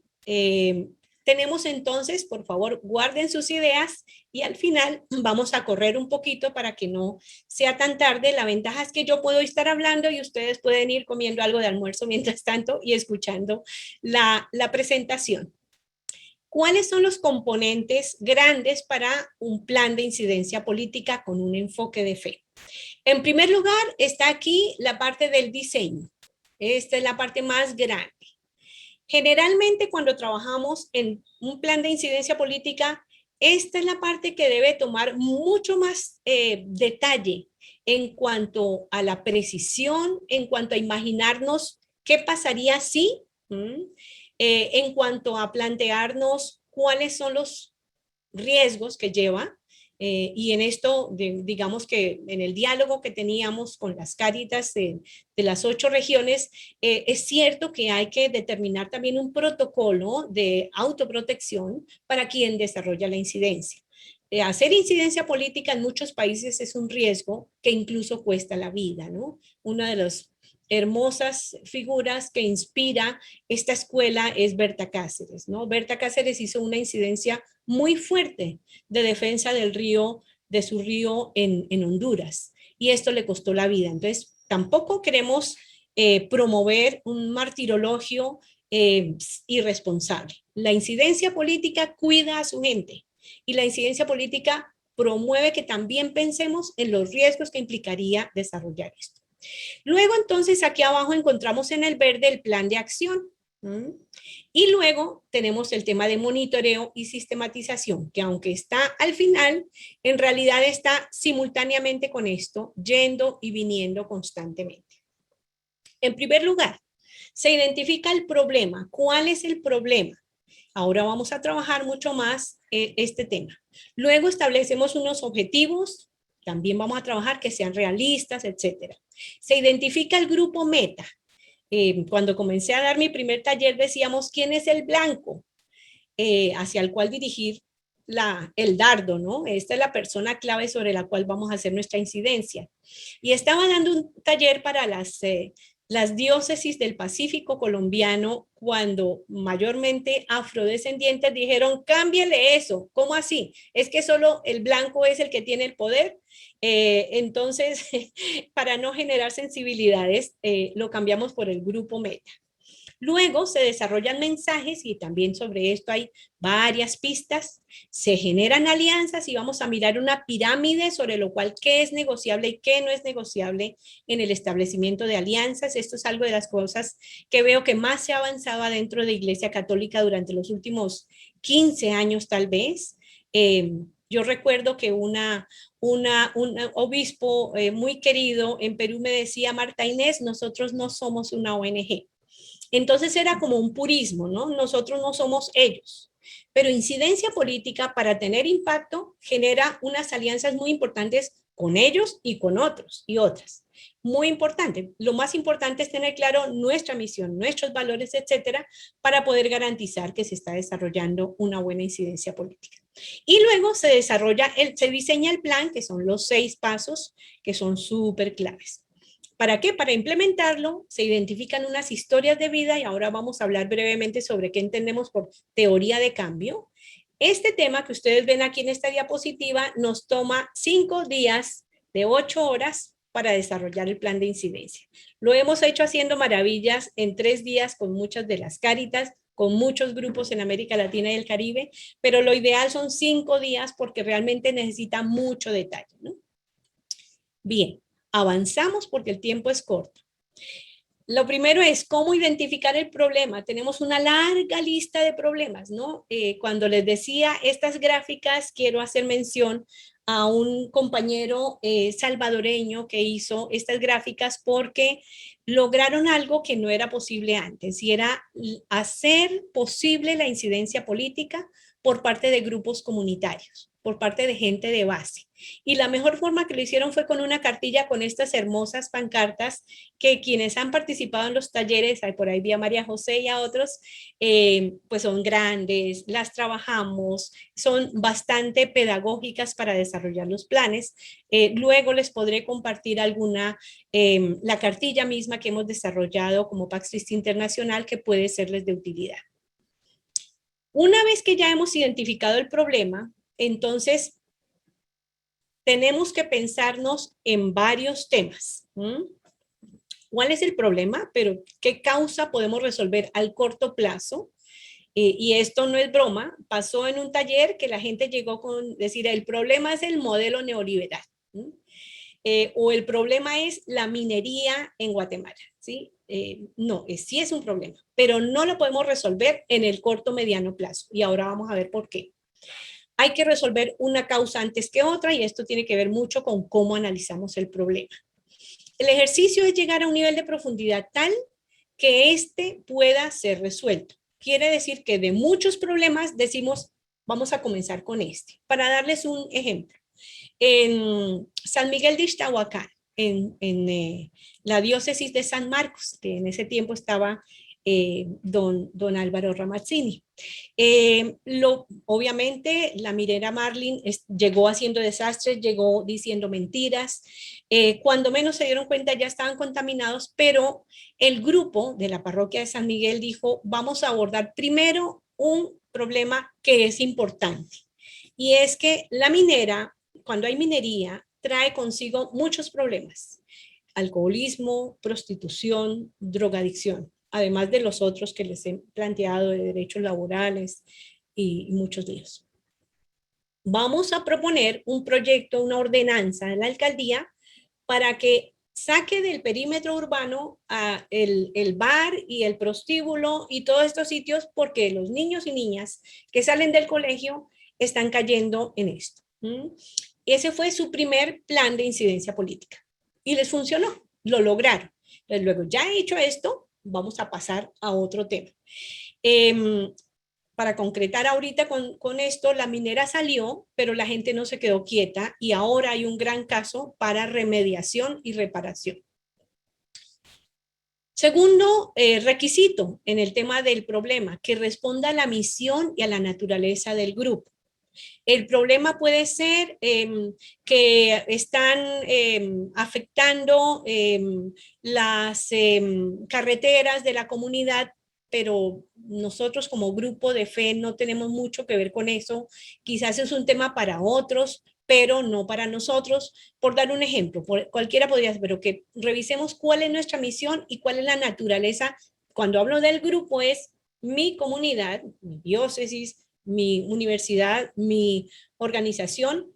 tenemos entonces, por favor, guarden sus ideas y al final vamos a correr un poquito para que no sea tan tarde. La ventaja es que yo puedo estar hablando y ustedes pueden ir comiendo algo de almuerzo mientras tanto y escuchando la presentación. ¿Cuáles son los componentes grandes para un plan de incidencia política con un enfoque de fe? En primer lugar, está aquí la parte del diseño. Esta es la parte más grande. Generalmente cuando trabajamos en un plan de incidencia política, esta es la parte que debe tomar mucho más detalle en cuanto a la precisión, en cuanto a imaginarnos qué pasaría si, en cuanto a plantearnos cuáles son los riesgos que lleva. Y en esto, digamos que en el diálogo que teníamos con las Cáritas de las 8 regiones, es cierto que hay que determinar también un protocolo de autoprotección para quien desarrolla la incidencia. Hacer incidencia política en muchos países es un riesgo que incluso cuesta la vida, ¿no? Una de las hermosas figuras que inspira esta escuela es Berta Cáceres, ¿no? Berta Cáceres hizo una incidencia muy fuerte de defensa del río, de su río en Honduras, y esto le costó la vida. Entonces, tampoco queremos promover un martirologio irresponsable. La incidencia política cuida a su gente y la incidencia política promueve que también pensemos en los riesgos que implicaría desarrollar esto. Luego, entonces, aquí abajo encontramos en el verde el plan de acción. Y luego tenemos el tema de monitoreo y sistematización, que aunque está al final, en realidad está simultáneamente con esto, yendo y viniendo constantemente. En primer lugar, se identifica el problema. ¿Cuál es el problema? Ahora vamos a trabajar mucho más este tema. Luego establecemos unos objetivos, también vamos a trabajar que sean realistas, etcétera. Se identifica el grupo meta. Cuando comencé a dar mi primer taller decíamos, ¿quién es el blanco? Hacia el cual dirigir el dardo, ¿no? Esta es la persona clave sobre la cual vamos a hacer nuestra incidencia. Y estaba dando un taller para las diócesis del Pacífico colombiano cuando mayormente afrodescendientes dijeron, cámbiale eso, ¿cómo así? Es que solo el blanco es el que tiene el poder. Entonces, para no generar sensibilidades, lo cambiamos por el grupo meta. Luego se desarrollan mensajes y también sobre esto hay varias pistas. Se generan alianzas y vamos a mirar una pirámide sobre lo cual qué es negociable y qué no es negociable en el establecimiento de alianzas. Esto es algo de las cosas que veo que más se avanzaba dentro de Iglesia Católica durante los últimos 15 años tal vez. Yo recuerdo que un obispo muy querido en Perú me decía, Marta Inés, nosotros no somos una ONG. Entonces era como un purismo, ¿no? Nosotros no somos ellos. Pero incidencia política para tener impacto genera unas alianzas muy importantes con ellos y con otros y otras. Muy importante. Lo más importante es tener claro nuestra misión, nuestros valores, etcétera, para poder garantizar que se está desarrollando una buena incidencia política. Y luego se diseña el plan, que son los 6 pasos, que son súper claves. ¿Para qué? Para implementarlo se identifican unas historias de vida y ahora vamos a hablar brevemente sobre qué entendemos por teoría de cambio. Este tema que ustedes ven aquí en esta diapositiva nos toma 5 días de 8 horas para desarrollar el plan de incidencia. Lo hemos hecho haciendo maravillas en 3 días con muchas de las Cáritas, con muchos grupos en América Latina y el Caribe, pero lo ideal son 5 días porque realmente necesita mucho detalle, ¿no? Bien. Avanzamos porque el tiempo es corto. Lo primero es cómo identificar el problema. Tenemos una larga lista de problemas, ¿no? Cuando les decía estas gráficas, quiero hacer mención a un compañero salvadoreño que hizo estas gráficas porque lograron algo que no era posible antes y era hacer posible la incidencia política por parte de grupos comunitarios, por parte de gente de base. Y la mejor forma que lo hicieron fue con una cartilla con estas hermosas pancartas que quienes han participado en los talleres, por ahí vi a María José y a otros, pues son grandes, las trabajamos, son bastante pedagógicas para desarrollar los planes. Luego les podré compartir alguna, la cartilla misma que hemos desarrollado como Pax Christi Internacional que puede serles de utilidad. Una vez que ya hemos identificado el problema, entonces tenemos que pensarnos en varios temas. ¿Cuál es el problema? Pero ¿qué causa podemos resolver al corto plazo? Y esto no es broma, pasó en un taller que la gente llegó con decir, el problema es el modelo neoliberal. O el problema es la minería en Guatemala. ¿Sí? No, sí es un problema, pero no lo podemos resolver en el corto mediano plazo. Y ahora vamos a ver por qué. Hay que resolver una causa antes que otra y esto tiene que ver mucho con cómo analizamos el problema. El ejercicio es llegar a un nivel de profundidad tal que éste pueda ser resuelto. Quiere decir que de muchos problemas decimos, vamos a comenzar con este. Para darles un ejemplo, en San Miguel de Ixtahuacán, en la diócesis de San Marcos, que en ese tiempo estaba don Álvaro Ramazzini. Obviamente la minera Marlin llegó haciendo desastres, llegó diciendo mentiras, cuando menos se dieron cuenta ya estaban contaminados, pero el grupo de la parroquia de San Miguel dijo, vamos a abordar primero un problema que es importante, y es que la minera, cuando hay minería, trae consigo muchos problemas: alcoholismo, prostitución, drogadicción, además de los otros que les he planteado de derechos laborales y muchos de ellos. Vamos a proponer un proyecto, una ordenanza en la alcaldía para que saque del perímetro urbano el bar y el prostíbulo y todos estos sitios, porque los niños y niñas que salen del colegio están cayendo en esto. Ese fue su primer plan de incidencia política y les funcionó, lo lograron. Entonces, luego, ya he hecho esto, vamos a pasar a otro tema. Para concretar ahorita con esto, la minera salió, pero la gente no se quedó quieta y ahora hay un gran caso para remediación y reparación. Segundo requisito en el tema del problema, que responda a la misión y a la naturaleza del grupo. El problema puede ser que están afectando las carreteras de la comunidad, pero nosotros como grupo de fe no tenemos mucho que ver con eso. Quizás es un tema para otros, pero no para nosotros. Por dar un ejemplo, cualquiera podría ser, pero que revisemos cuál es nuestra misión y cuál es la naturaleza. Cuando hablo del grupo es mi comunidad, mi diócesis, mi universidad, mi organización,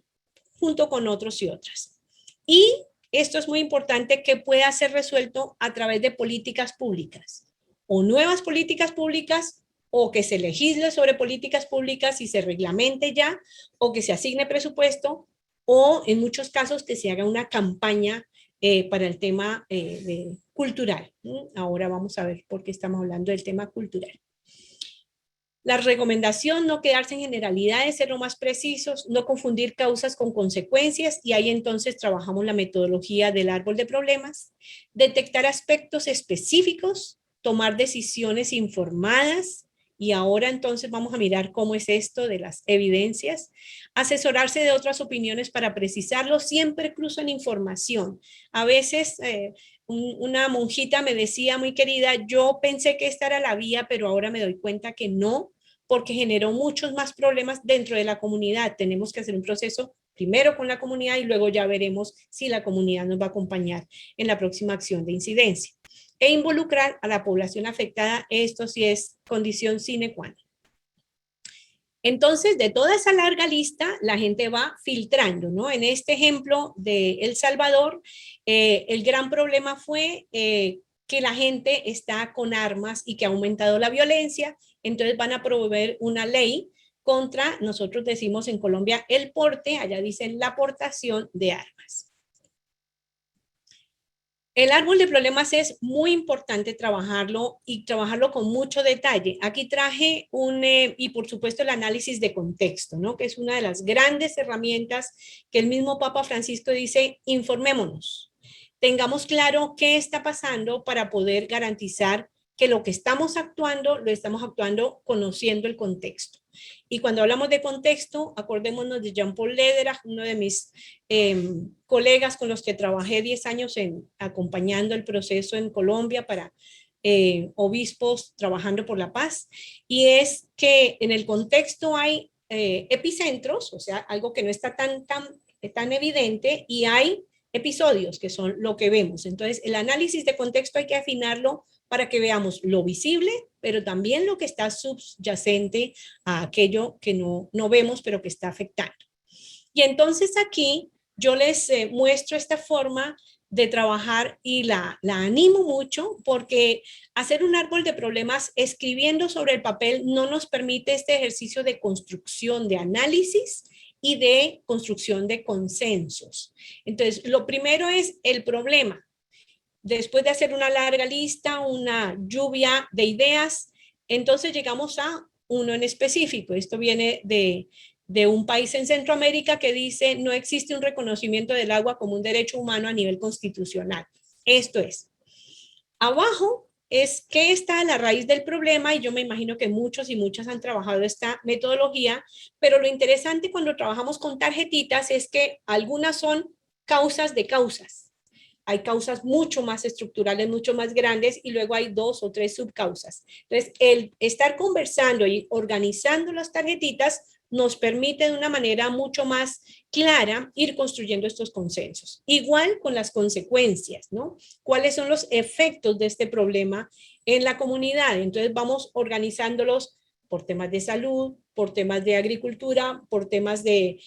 junto con otros y otras. Y esto es muy importante, que pueda ser resuelto a través de políticas públicas, o nuevas políticas públicas, o que se legisle sobre políticas públicas y se reglamente ya, o que se asigne presupuesto, o en muchos casos que se haga una campaña para el tema cultural. Ahora vamos a ver por qué estamos hablando del tema cultural. La recomendación: no quedarse en generalidades, ser lo más precisos, no confundir causas con consecuencias, y ahí entonces trabajamos la metodología del árbol de problemas, detectar aspectos específicos, tomar decisiones informadas, y ahora entonces vamos a mirar cómo es esto de las evidencias, asesorarse de otras opiniones para precisarlo, siempre cruzan información. A veces una monjita me decía, muy querida, yo pensé que esta era la vía, pero ahora me doy cuenta que no, porque generó muchos más problemas dentro de la comunidad. Tenemos que hacer un proceso primero con la comunidad y luego ya veremos si la comunidad nos va a acompañar en la próxima acción de incidencia. E involucrar a la población afectada, esto sí es condición sine qua non. Entonces, de toda esa larga lista, la gente va filtrando, ¿no? En este ejemplo de El Salvador, el gran problema fue que la gente está con armas y que ha aumentado la violencia. Entonces van a promover una ley contra, nosotros decimos en Colombia, el porte, allá dicen la portación de armas. El árbol de problemas es muy importante trabajarlo y trabajarlo con mucho detalle. Aquí traje y por supuesto el análisis de contexto, ¿no? Que es una de las grandes herramientas que el mismo Papa Francisco dice, informémonos, tengamos claro qué está pasando para poder garantizar que lo que estamos actuando, lo estamos actuando conociendo el contexto. Y cuando hablamos de contexto, acordémonos de Jean-Paul Lederach, uno de mis colegas con los que trabajé 10 años acompañando el proceso en Colombia para obispos trabajando por la paz, y es que en el contexto hay epicentros, o sea, algo que no está tan evidente, y hay episodios que son lo que vemos. Entonces, el análisis de contexto hay que afinarlo para que veamos lo visible, pero también lo que está subyacente a aquello que no vemos, pero que está afectando. Y entonces aquí yo les muestro esta forma de trabajar y la animo mucho porque hacer un árbol de problemas escribiendo sobre el papel no nos permite este ejercicio de construcción, de análisis y de construcción de consensos. Entonces, lo primero es el problema. Después de hacer una larga lista, una lluvia de ideas, entonces llegamos a uno en específico. Esto viene de un país en Centroamérica que dice no existe un reconocimiento del agua como un derecho humano a nivel constitucional. Esto es, abajo es qué está a la raíz del problema, y yo me imagino que muchos y muchas han trabajado esta metodología, pero lo interesante cuando trabajamos con tarjetitas es que algunas son causas de causas. Hay causas mucho más estructurales, mucho más grandes, y luego hay 2 o 3 subcausas. Entonces, el estar conversando y organizando las tarjetitas nos permite de una manera mucho más clara ir construyendo estos consensos. Igual con las consecuencias, ¿no? ¿Cuáles son los efectos de este problema en la comunidad? Entonces, vamos organizándolos por temas de salud, por temas de agricultura, por temas de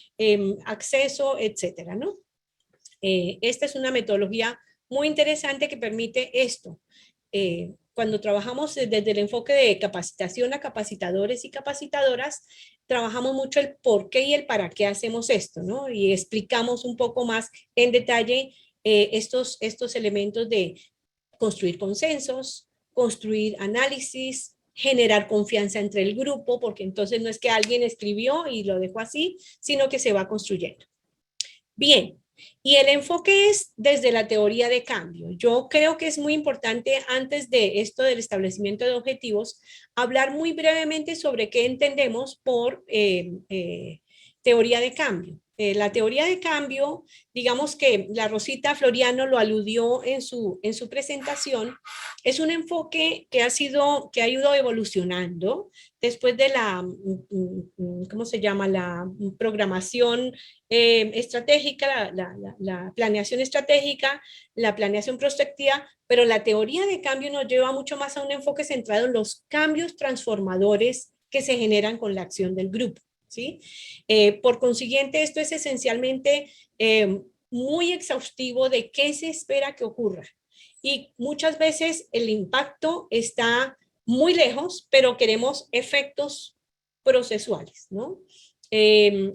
acceso, etcétera, ¿no? Esta es una metodología muy interesante que permite esto. Cuando trabajamos desde el enfoque de capacitación a capacitadores y capacitadoras, trabajamos mucho el por qué y el para qué hacemos esto, ¿no? Y explicamos un poco más en detalle estos elementos de construir consensos, construir análisis, generar confianza entre el grupo, porque entonces no es que alguien escribió y lo dejó así, sino que se va construyendo. Bien, y el enfoque es desde la teoría de cambio. Yo creo que es muy importante, antes de esto del establecimiento de objetivos, hablar muy brevemente sobre qué entendemos por teoría de cambio. La teoría de cambio, digamos que la Rosita Floriano lo aludió en su presentación, es un enfoque que ha ido evolucionando después de ¿cómo se llama? La programación estratégica, la planeación estratégica, la planeación prospectiva, pero la teoría de cambio nos lleva mucho más a un enfoque centrado en los cambios transformadores que se generan con la acción del grupo, ¿sí? Por consiguiente, esto es esencialmente muy exhaustivo de qué se espera que ocurra. Y muchas veces el impacto está muy lejos, pero queremos efectos procesuales, ¿no?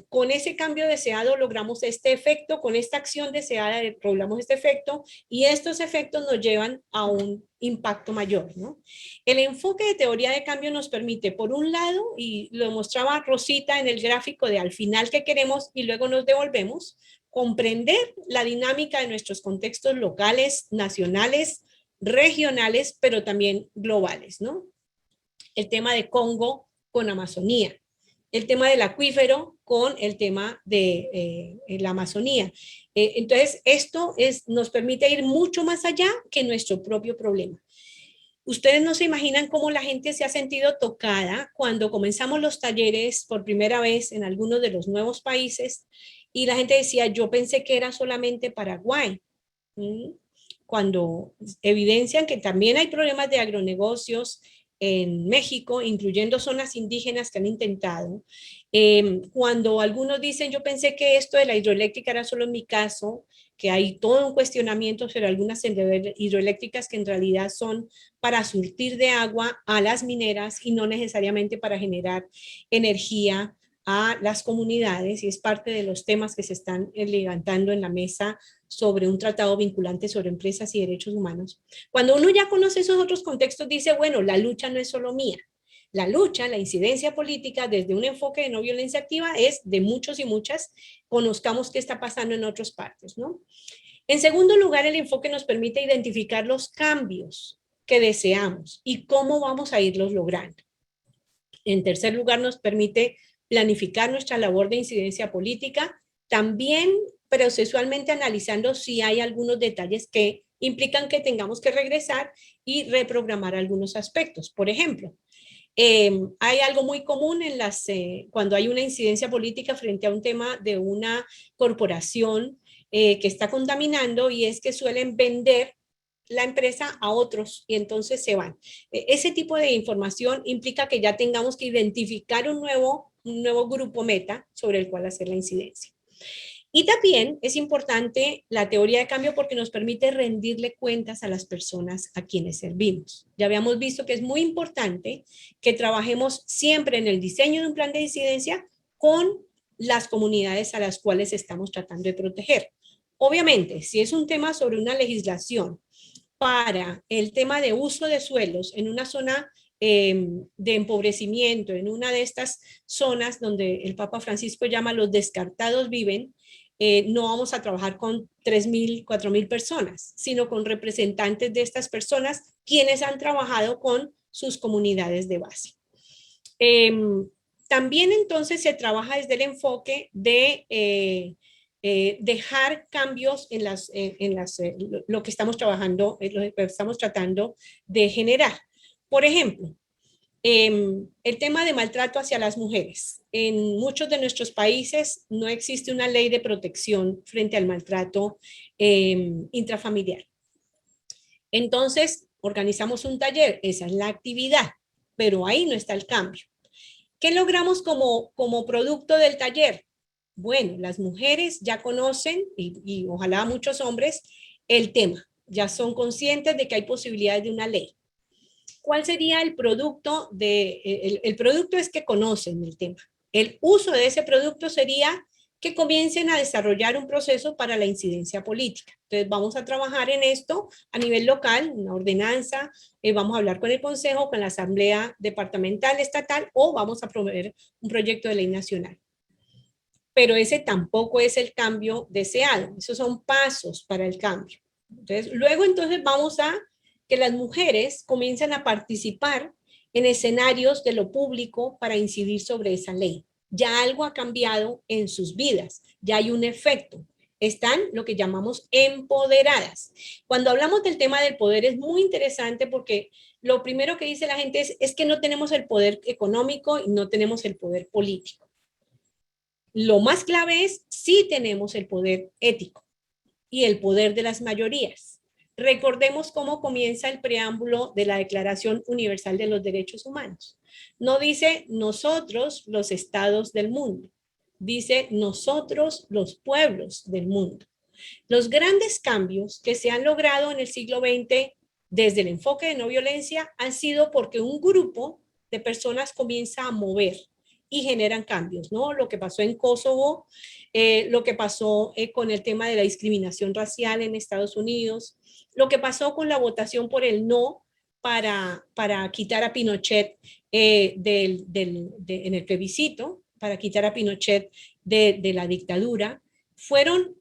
Con ese cambio deseado logramos este efecto, con esta acción deseada logramos este efecto, y estos efectos nos llevan a un impacto mayor, ¿no? El enfoque de teoría de cambio nos permite, por un lado, y lo mostraba Rosita en el gráfico de al final que queremos y luego nos devolvemos, comprender la dinámica de nuestros contextos locales, nacionales, regionales, pero también globales, ¿no? El tema de Congo con Amazonía, el tema del acuífero con el tema de la Amazonía. Entonces, nos permite ir mucho más allá que nuestro propio problema. Ustedes no se imaginan cómo la gente se ha sentido tocada cuando comenzamos los talleres por primera vez en algunos de los nuevos países, y la gente decía, yo pensé que era solamente Paraguay. Cuando evidencian que también hay problemas de agronegocios en México, incluyendo zonas indígenas que han intentado. Cuando algunos dicen, yo pensé que esto de la hidroeléctrica era solo en mi caso, que hay todo un cuestionamiento sobre algunas hidroeléctricas que en realidad son para surtir de agua a las mineras y no necesariamente para generar energía a las comunidades, y es parte de los temas que se están levantando en la mesa sobre un tratado vinculante sobre empresas y derechos humanos. Cuando uno ya conoce esos otros contextos, dice, bueno, la lucha no es solo mía. La lucha, la incidencia política desde un enfoque de no violencia activa es de muchos y muchas. Conozcamos qué está pasando en otras partes, ¿no? En segundo lugar, el enfoque nos permite identificar los cambios que deseamos y cómo vamos a irlos logrando. En tercer lugar, nos permite planificar nuestra labor de incidencia política, también procesualmente analizando si hay algunos detalles que implican que tengamos que regresar y reprogramar algunos aspectos. Por ejemplo, hay algo muy común en cuando hay una incidencia política frente a un tema de una corporación que está contaminando, y es que suelen vender la empresa a otros y entonces se van. Ese tipo de información implica que ya tengamos que identificar un nuevo grupo meta sobre el cual hacer la incidencia. Y también es importante la teoría de cambio porque nos permite rendirle cuentas a las personas a quienes servimos. Ya habíamos visto que es muy importante que trabajemos siempre en el diseño de un plan de incidencia con las comunidades a las cuales estamos tratando de proteger. Obviamente, si es un tema sobre una legislación para el tema de uso de suelos en una zona de empobrecimiento, en una de estas zonas donde el Papa Francisco llama los descartados viven, no vamos a trabajar con 3.000, 4.000 personas, sino con representantes de estas personas quienes han trabajado con sus comunidades de base. También entonces se trabaja desde el enfoque de dejar cambios en lo que estamos trabajando, lo que estamos tratando de generar. Por ejemplo, el tema de maltrato hacia las mujeres. En muchos de nuestros países no existe una ley de protección frente al maltrato intrafamiliar. Entonces, organizamos un taller, esa es la actividad, pero ahí no está el cambio. ¿Qué logramos como producto del taller? Bueno, las mujeres ya conocen, y ojalá muchos hombres, el tema. Ya son conscientes de que hay posibilidades de una ley. ¿Cuál sería el producto? El producto es que conocen el tema. El uso de ese producto sería que comiencen a desarrollar un proceso para la incidencia política. Entonces vamos a trabajar en esto a nivel local, una ordenanza, vamos a hablar con el Consejo, con la Asamblea Departamental, Estatal, o vamos a promover un proyecto de ley nacional. Pero ese tampoco es el cambio deseado, esos son pasos para el cambio. Entonces, luego entonces vamos a que las mujeres comiencen a participar en escenarios de lo público para incidir sobre esa ley. Ya algo ha cambiado en sus vidas, ya hay un efecto. Están lo que llamamos empoderadas. Cuando hablamos del tema del poder es muy interesante porque lo primero que dice la gente es que no tenemos el poder económico y no tenemos el poder político. Lo más clave es sí tenemos el poder ético y el poder de las mayorías. Recordemos cómo comienza el preámbulo de la Declaración Universal de los Derechos Humanos. No dice nosotros los estados del mundo, dice nosotros los pueblos del mundo. Los grandes cambios que se han logrado en el siglo XX desde el enfoque de no violencia han sido porque un grupo de personas comienza a mover y generan cambios, ¿no? Lo que pasó en Kosovo, lo que pasó con el tema de la discriminación racial en Estados Unidos, lo que pasó con la votación por el no para quitar a Pinochet en el plebiscito, para quitar a Pinochet de la dictadura, fueron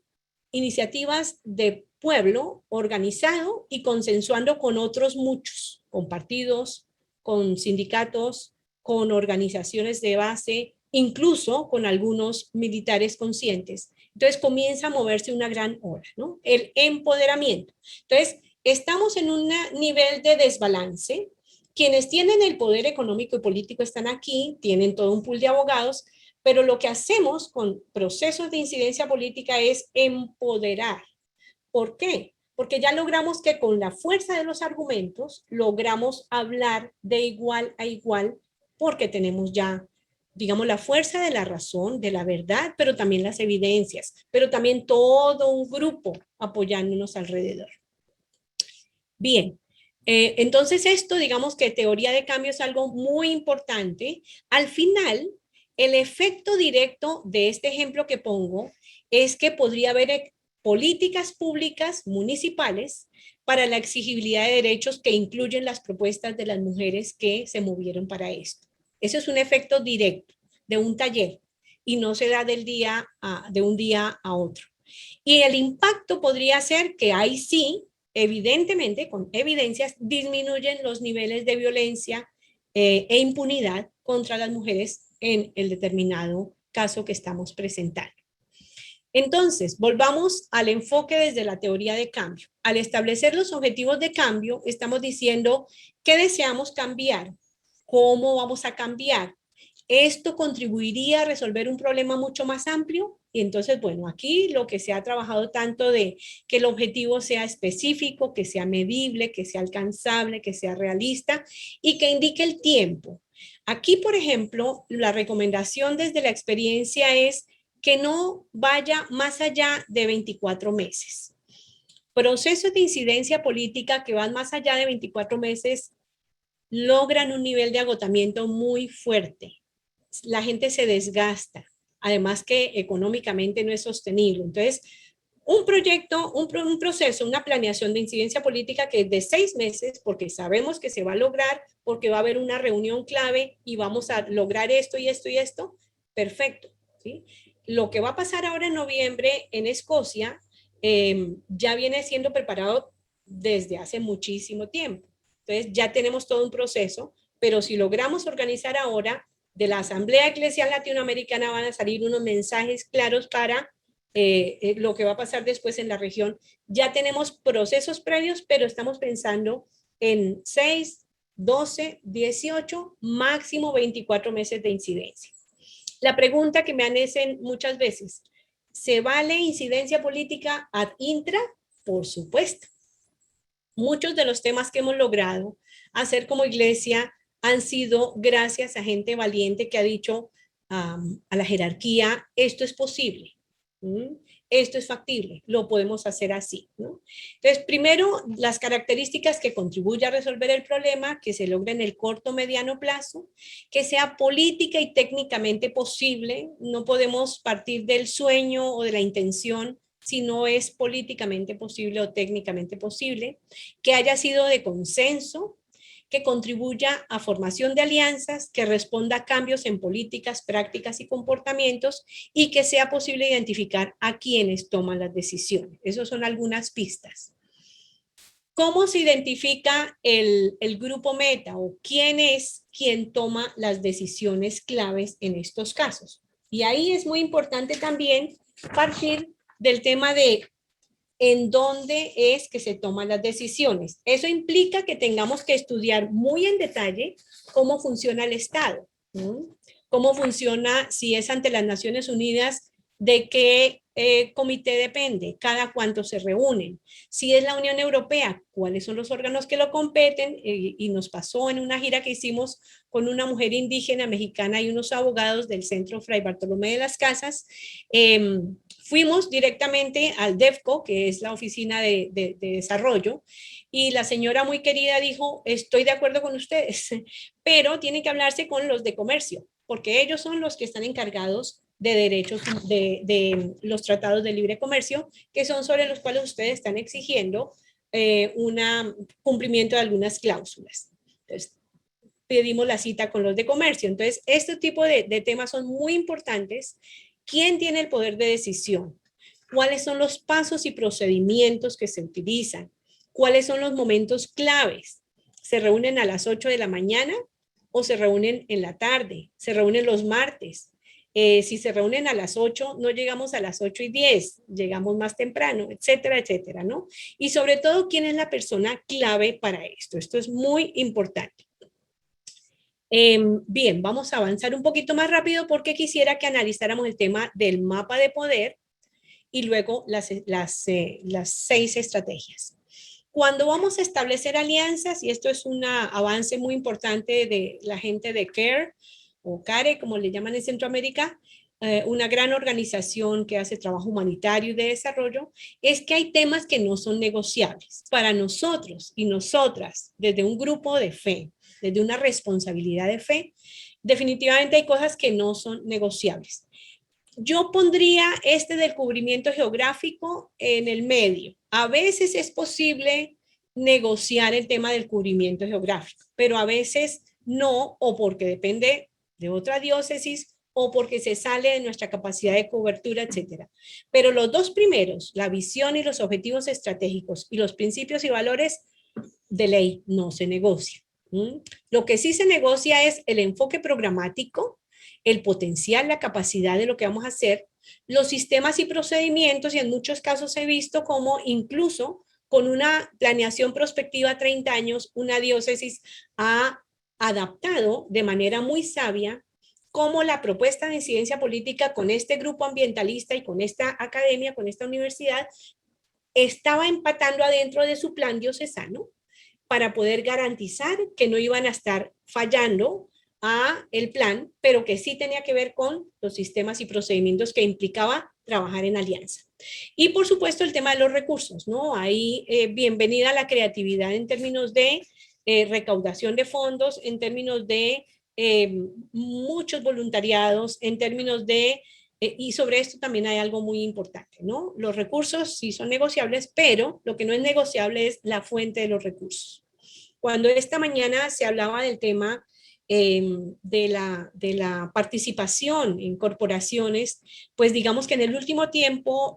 iniciativas de pueblo organizado y consensuando con otros muchos, con partidos, con sindicatos, con organizaciones de base, incluso con algunos militares conscientes. Entonces comienza a moverse una gran ola, ¿no? El empoderamiento. Entonces, estamos en un nivel de desbalance. Quienes tienen el poder económico y político están aquí, tienen todo un pool de abogados, pero lo que hacemos con procesos de incidencia política es empoderar. ¿Por qué? Porque ya logramos que con la fuerza de los argumentos logramos hablar de igual a igual porque tenemos ya digamos, la fuerza de la razón, de la verdad, pero también las evidencias, pero también todo un grupo apoyándonos alrededor. Bien, entonces esto, digamos que teoría de cambio es algo muy importante. Al final, el efecto directo de este ejemplo que pongo es que podría haber políticas públicas municipales para la exigibilidad de derechos que incluyen las propuestas de las mujeres que se movieron para esto. Eso es un efecto directo de un taller y no se da de un día a otro. Y el impacto podría ser que ahí sí, evidentemente, con evidencias, disminuyen los niveles de violencia e impunidad contra las mujeres en el determinado caso que estamos presentando. Entonces, volvamos al enfoque desde la teoría de cambio. Al establecer los objetivos de cambio, estamos diciendo qué deseamos cambiar, cómo vamos a cambiar. Esto contribuiría a resolver un problema mucho más amplio. Y entonces, bueno, aquí lo que se ha trabajado tanto de que el objetivo sea específico, que sea medible, que sea alcanzable, que sea realista y que indique el tiempo. Aquí, por ejemplo, la recomendación desde la experiencia es que no vaya más allá de 24 meses. Procesos de incidencia política que van más allá de 24 meses logran un nivel de agotamiento muy fuerte. La gente se desgasta, además que económicamente no es sostenible. Entonces, un proyecto, un proceso, una planeación de incidencia política que es de 6 meses, porque sabemos que se va a lograr, porque va a haber una reunión clave y vamos a lograr esto y esto y esto, perfecto. ¿Sí? Lo que va a pasar ahora en noviembre en Escocia ya viene siendo preparado desde hace muchísimo tiempo. Entonces ya tenemos todo un proceso, pero si logramos organizar ahora, de la Asamblea Eclesial Latinoamericana van a salir unos mensajes claros para lo que va a pasar después en la región. Ya tenemos procesos previos, pero estamos pensando en 6, 12, 18, máximo 24 meses de incidencia. La pregunta que me hacen muchas veces, ¿se vale incidencia política ad intra? Por supuesto. Muchos de los temas que hemos logrado hacer como iglesia han sido gracias a gente valiente que ha dicho a la jerarquía, esto es posible, esto es factible, lo podemos hacer así. ¿No? Entonces, primero, las características que contribuyen a resolver el problema, que se logre en el corto mediano plazo, que sea política y técnicamente posible, no podemos partir del sueño o de la intención si no es políticamente posible o técnicamente posible, que haya sido de consenso, que contribuya a formación de alianzas, que responda a cambios en políticas, prácticas y comportamientos y que sea posible identificar a quienes toman las decisiones. Esas son algunas pistas. ¿Cómo se identifica el grupo meta o quién es quien toma las decisiones claves en estos casos? Y ahí es muy importante también partir del tema de en dónde es que se toman las decisiones. Eso implica que tengamos que estudiar muy en detalle cómo funciona el Estado, ¿no? Cómo funciona, si es ante las Naciones Unidas, de qué comité depende, cada cuánto se reúnen. Si es la Unión Europea, cuáles son los órganos que lo competen. Y nos pasó en una gira que hicimos con una mujer indígena mexicana y unos abogados del Centro Fray Bartolomé de las Casas. Fuimos directamente al DEFCO, que es la oficina de desarrollo, y la señora muy querida dijo, estoy de acuerdo con ustedes, pero tiene que hablarse con los de comercio, porque ellos son los que están encargados de derechos de los tratados de libre comercio, que son sobre los cuales ustedes están exigiendo un cumplimiento de algunas cláusulas. Entonces, pedimos la cita con los de comercio. Entonces, este tipo de temas son muy importantes. ¿Quién tiene el poder de decisión? ¿Cuáles son los pasos y procedimientos que se utilizan? ¿Cuáles son los momentos claves? ¿Se reúnen a las 8 de la mañana o se reúnen en la tarde? ¿Se reúnen los martes? Si se reúnen a las 8, no llegamos a las 8:10, llegamos más temprano, etcétera, etcétera, ¿no? Y sobre todo, ¿quién es la persona clave para esto? Esto es muy importante. Bien, vamos a avanzar un poquito más rápido porque quisiera que analizáramos el tema del mapa de poder y luego las 6 estrategias. Cuando vamos a establecer alianzas, y esto es un avance muy importante de la gente de CARE, o CARE, como le llaman en Centroamérica, una gran organización que hace trabajo humanitario y de desarrollo, es que hay temas que no son negociables. Para nosotros y nosotras, desde un grupo de fe, desde una responsabilidad de fe, definitivamente hay cosas que no son negociables. Yo pondría este del cubrimiento geográfico en el medio. A veces es posible negociar el tema del cubrimiento geográfico, pero a veces no, o porque depende de otra diócesis o porque se sale de nuestra capacidad de cobertura, etcétera. Pero los dos primeros, la visión y los objetivos estratégicos y los principios y valores, de ley no se negocia. Lo que sí se negocia es el enfoque programático, el potencial, la capacidad de lo que vamos a hacer, los sistemas y procedimientos, y en muchos casos he visto como incluso con una planeación prospectiva a 30 años, una diócesis ha adaptado de manera muy sabia cómo la propuesta de incidencia política con este grupo ambientalista y con esta academia, con esta universidad, estaba empatando adentro de su plan diocesano para poder garantizar que no iban a estar fallando a el plan, pero que sí tenía que ver con los sistemas y procedimientos que implicaba trabajar en alianza. Y por supuesto el tema de los recursos, ¿no? Ahí bienvenida a la creatividad en términos de recaudación de fondos, en términos de muchos voluntariados, en términos de y sobre esto también hay algo muy importante, ¿no? Los recursos sí son negociables, pero lo que no es negociable es la fuente de los recursos. Cuando esta mañana se hablaba del tema de la participación en corporaciones, pues digamos que en el último tiempo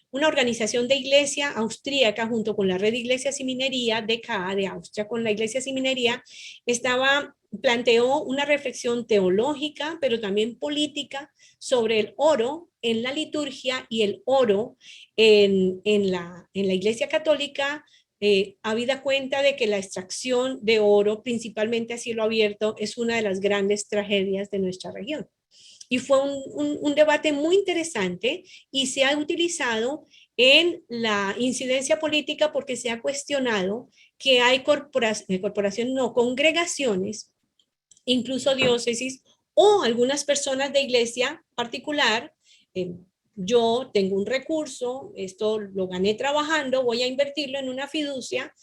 una organización de iglesia austríaca junto con la red de iglesias y minería, DKA de Austria, con la iglesia y minería, planteó una reflexión teológica, pero también política, sobre el oro en la liturgia y el oro en la iglesia católica, habida cuenta de que la extracción de oro, principalmente a cielo abierto, es una de las grandes tragedias de nuestra región. Y fue un debate muy interesante y se ha utilizado en la incidencia política porque se ha cuestionado que hay corporaciones, no, congregaciones, incluso diócesis o algunas personas de iglesia particular. Yo tengo un recurso, esto lo gané trabajando, voy a invertirlo en una fiducia.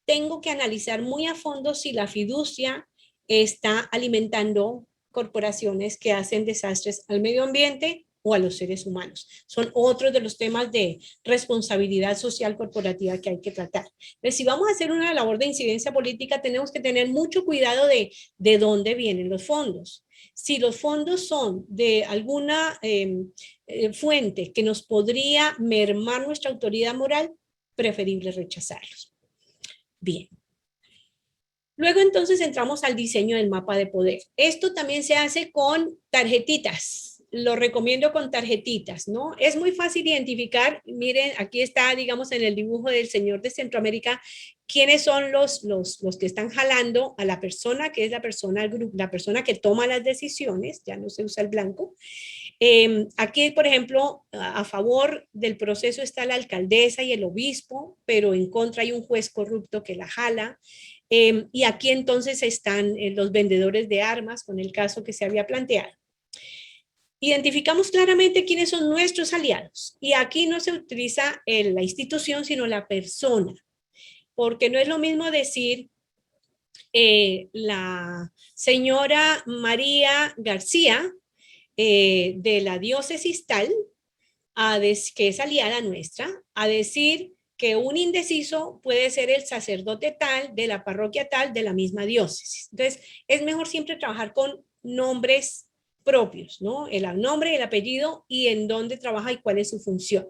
Tengo que analizar muy a fondo si la fiducia está alimentando corporaciones que hacen desastres al medio ambiente o a los seres humanos. Son otros de los temas de responsabilidad social corporativa que hay que tratar. Pero si vamos a hacer una labor de incidencia política, tenemos que tener mucho cuidado de dónde vienen los fondos. Si los fondos son de alguna fuente que nos podría mermar nuestra autoridad moral, preferible rechazarlos. Bien. Luego entonces entramos al diseño del mapa de poder. Esto también se hace con tarjetitas. Lo recomiendo con tarjetitas, ¿no? Es muy fácil identificar. Miren, aquí está, digamos, en el dibujo del señor de Centroamérica, quiénes son los que están jalando a la persona, que es la persona que toma las decisiones, ya no se usa el blanco. Aquí, por ejemplo, a favor del proceso está la alcaldesa y el obispo, pero en contra hay un juez corrupto que la jala. Y aquí entonces están los vendedores de armas con el caso que se había planteado. Identificamos claramente quiénes son nuestros aliados. Y aquí no se utiliza la institución, sino la persona. Porque no es lo mismo decir la señora María García de la diócesis tal, que es aliada nuestra, a decir que un indeciso puede ser el sacerdote tal, de la parroquia tal, de la misma diócesis. Entonces, es mejor siempre trabajar con nombres propios, ¿no? El nombre, el apellido y en dónde trabaja y cuál es su función.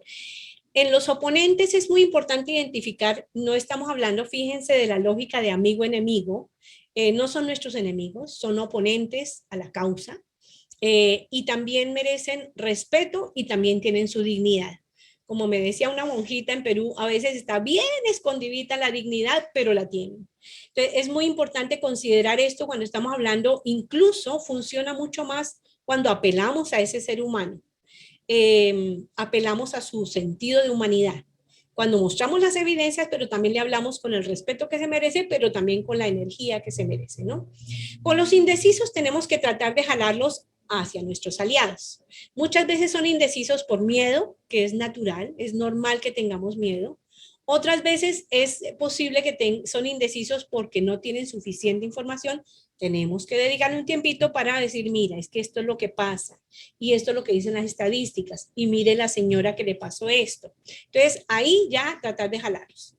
En los oponentes es muy importante identificar, no estamos hablando, fíjense, de la lógica de amigo-enemigo, no son nuestros enemigos, son oponentes a la causa, y también merecen respeto y también tienen su dignidad. Como me decía una monjita en Perú, a veces está bien escondidita la dignidad, pero la tienen. Entonces, es muy importante considerar esto cuando estamos hablando, incluso funciona mucho más cuando apelamos a ese ser humano, apelamos a su sentido de humanidad. cuando mostramos las evidencias, pero también le hablamos con el respeto que se merece, pero también con la energía que se merece, ¿no? Con los indecisos tenemos que tratar de jalarlos hacia nuestros aliados. Muchas veces son indecisos por miedo, que es natural, es normal que tengamos miedo. Otras veces es posible que son indecisos porque no tienen suficiente información. Tenemos que dedicarle un tiempito para decir, mira, es que esto es lo que pasa y esto es lo que dicen las estadísticas y mire la señora que le pasó esto. Entonces, ahí ya tratar de jalarlos.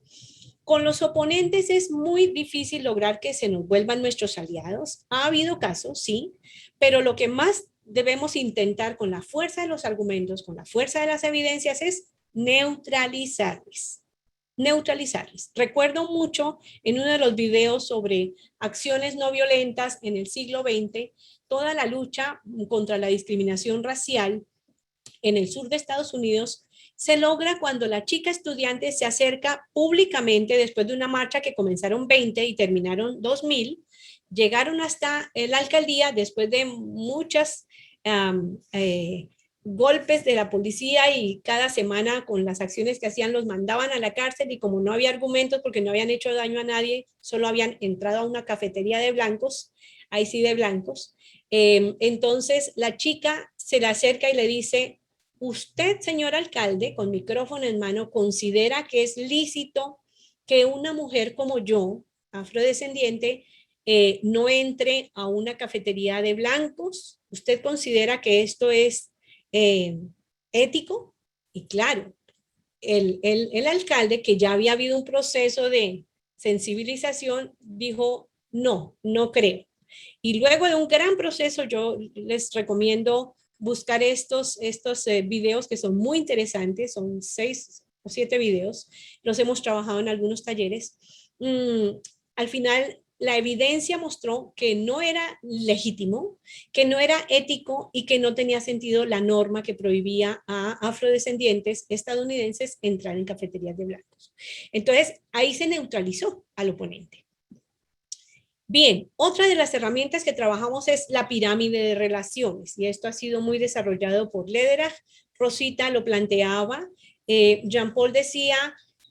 Con los oponentes es muy difícil lograr que se nos vuelvan nuestros aliados. Ha habido casos, sí, pero lo que más debemos intentar con la fuerza de los argumentos, con la fuerza de las evidencias, es neutralizarles. Neutralizarles. Recuerdo mucho en uno de los videos sobre acciones no violentas en el siglo XX, toda la lucha contra la discriminación racial en el sur de Estados Unidos se logra cuando la chica estudiante se acerca públicamente después de una marcha que comenzaron 20 y terminaron 2000, llegaron hasta la alcaldía después de muchas golpes de la policía y cada semana con las acciones que hacían los mandaban a la cárcel y como no había argumentos porque no habían hecho daño a nadie, solo habían entrado a una cafetería de blancos, ahí sí de blancos. Entonces la chica se le acerca y le dice, usted, señor alcalde, con micrófono en mano, considera que es lícito que una mujer como yo, afrodescendiente, no entre a una cafetería de blancos. ¿Usted considera que esto es ético? Y claro, el alcalde, que ya había habido un proceso de sensibilización, dijo, no, no creo. Y luego de un gran proceso, yo les recomiendo buscar estos videos que son muy interesantes, son 6 o 7 videos, los hemos trabajado en algunos talleres. Al final, la evidencia mostró que no era legítimo, que no era ético y que no tenía sentido la norma que prohibía a afrodescendientes estadounidenses entrar en cafeterías de blancos. Entonces, ahí se neutralizó al oponente. Bien, otra de las herramientas que trabajamos es la pirámide de relaciones y esto ha sido muy desarrollado por Lederach. Rosita lo planteaba. Jean-Paul decía,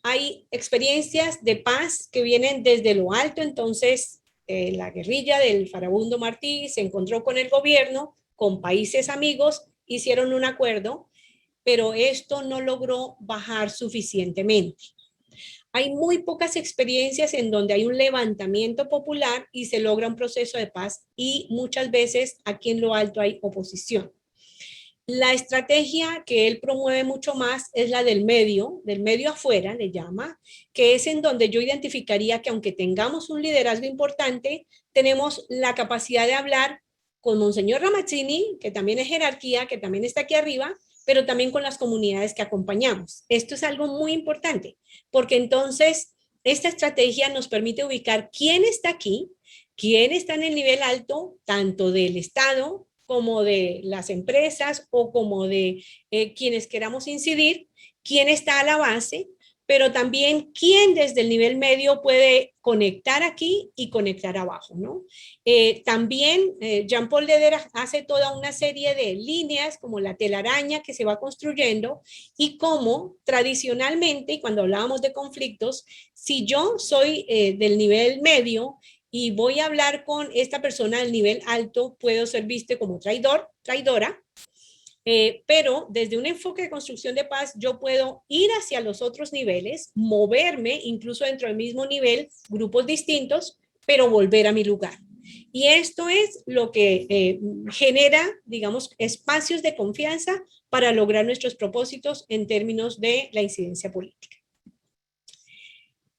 hay experiencias de paz que vienen desde lo alto, entonces la guerrilla del Farabundo Martí se encontró con el gobierno, con países amigos, hicieron un acuerdo, pero esto no logró bajar suficientemente. Hay muy pocas experiencias en donde hay un levantamiento popular y se logra un proceso de paz y muchas veces aquí en lo alto hay oposición. La estrategia que él promueve mucho más es la del medio afuera, le llama, que es en donde yo identificaría que aunque tengamos un liderazgo importante, tenemos la capacidad de hablar con Monseñor Ramazzini, que también es jerarquía, que también está aquí arriba, pero también con las comunidades que acompañamos. Esto es algo muy importante, porque entonces esta estrategia nos permite ubicar quién está aquí, quién está en el nivel alto, tanto del Estado como de las empresas o como de quienes queramos incidir, quién está a la base, pero también quién desde el nivel medio puede conectar aquí y conectar abajo, ¿no? También Jean-Paul Lederach hace toda una serie de líneas como la telaraña que se va construyendo y cómo tradicionalmente, y cuando hablábamos de conflictos, si yo soy del nivel medio y voy a hablar con esta persona del nivel alto, puedo ser visto como traidor, traidora, pero desde un enfoque de construcción de paz, yo puedo ir hacia los otros niveles, moverme incluso dentro del mismo nivel, grupos distintos, pero volver a mi lugar. Y esto es lo que genera, digamos, espacios de confianza para lograr nuestros propósitos en términos de la incidencia política.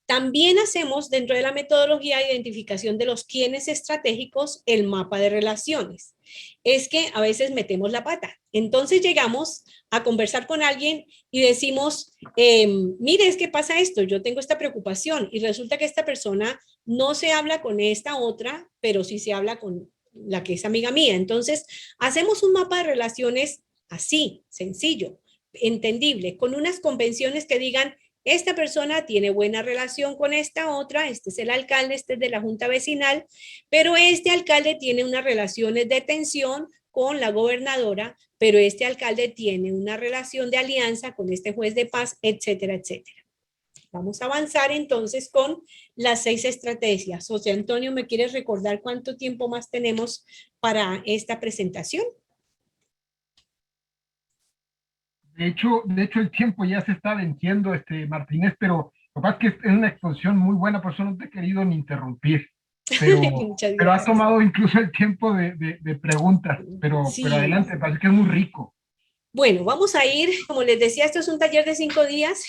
También hacemos dentro de la metodología de identificación de los quiénes estratégicos el mapa de relaciones. Es que a veces metemos la pata. Entonces llegamos a conversar con alguien y decimos, mire, es que pasa esto, yo tengo esta preocupación y resulta que esta persona no se habla con esta otra, pero sí se habla con la que es amiga mía. Entonces hacemos un mapa de relaciones así, sencillo, entendible, con unas convenciones que digan, esta persona tiene buena relación con esta otra, este es el alcalde, este es de la junta vecinal, pero este alcalde tiene unas relaciones de tensión con la gobernadora, pero este alcalde tiene una relación de alianza con este juez de paz, etcétera, etcétera. Vamos a avanzar entonces con las 6 estrategias. José Antonio, ¿me quieres recordar cuánto tiempo más tenemos para esta presentación? De hecho, el tiempo ya se está venciendo, Martínez, pero lo que pasa es que es una exposición muy buena, por eso no te he querido ni interrumpir, Muchas pero ha gracias. tomado incluso el tiempo de preguntas, pero Sí. adelante, parece que es muy rico. Bueno, vamos a ir, como les decía, esto es un taller de 5 días,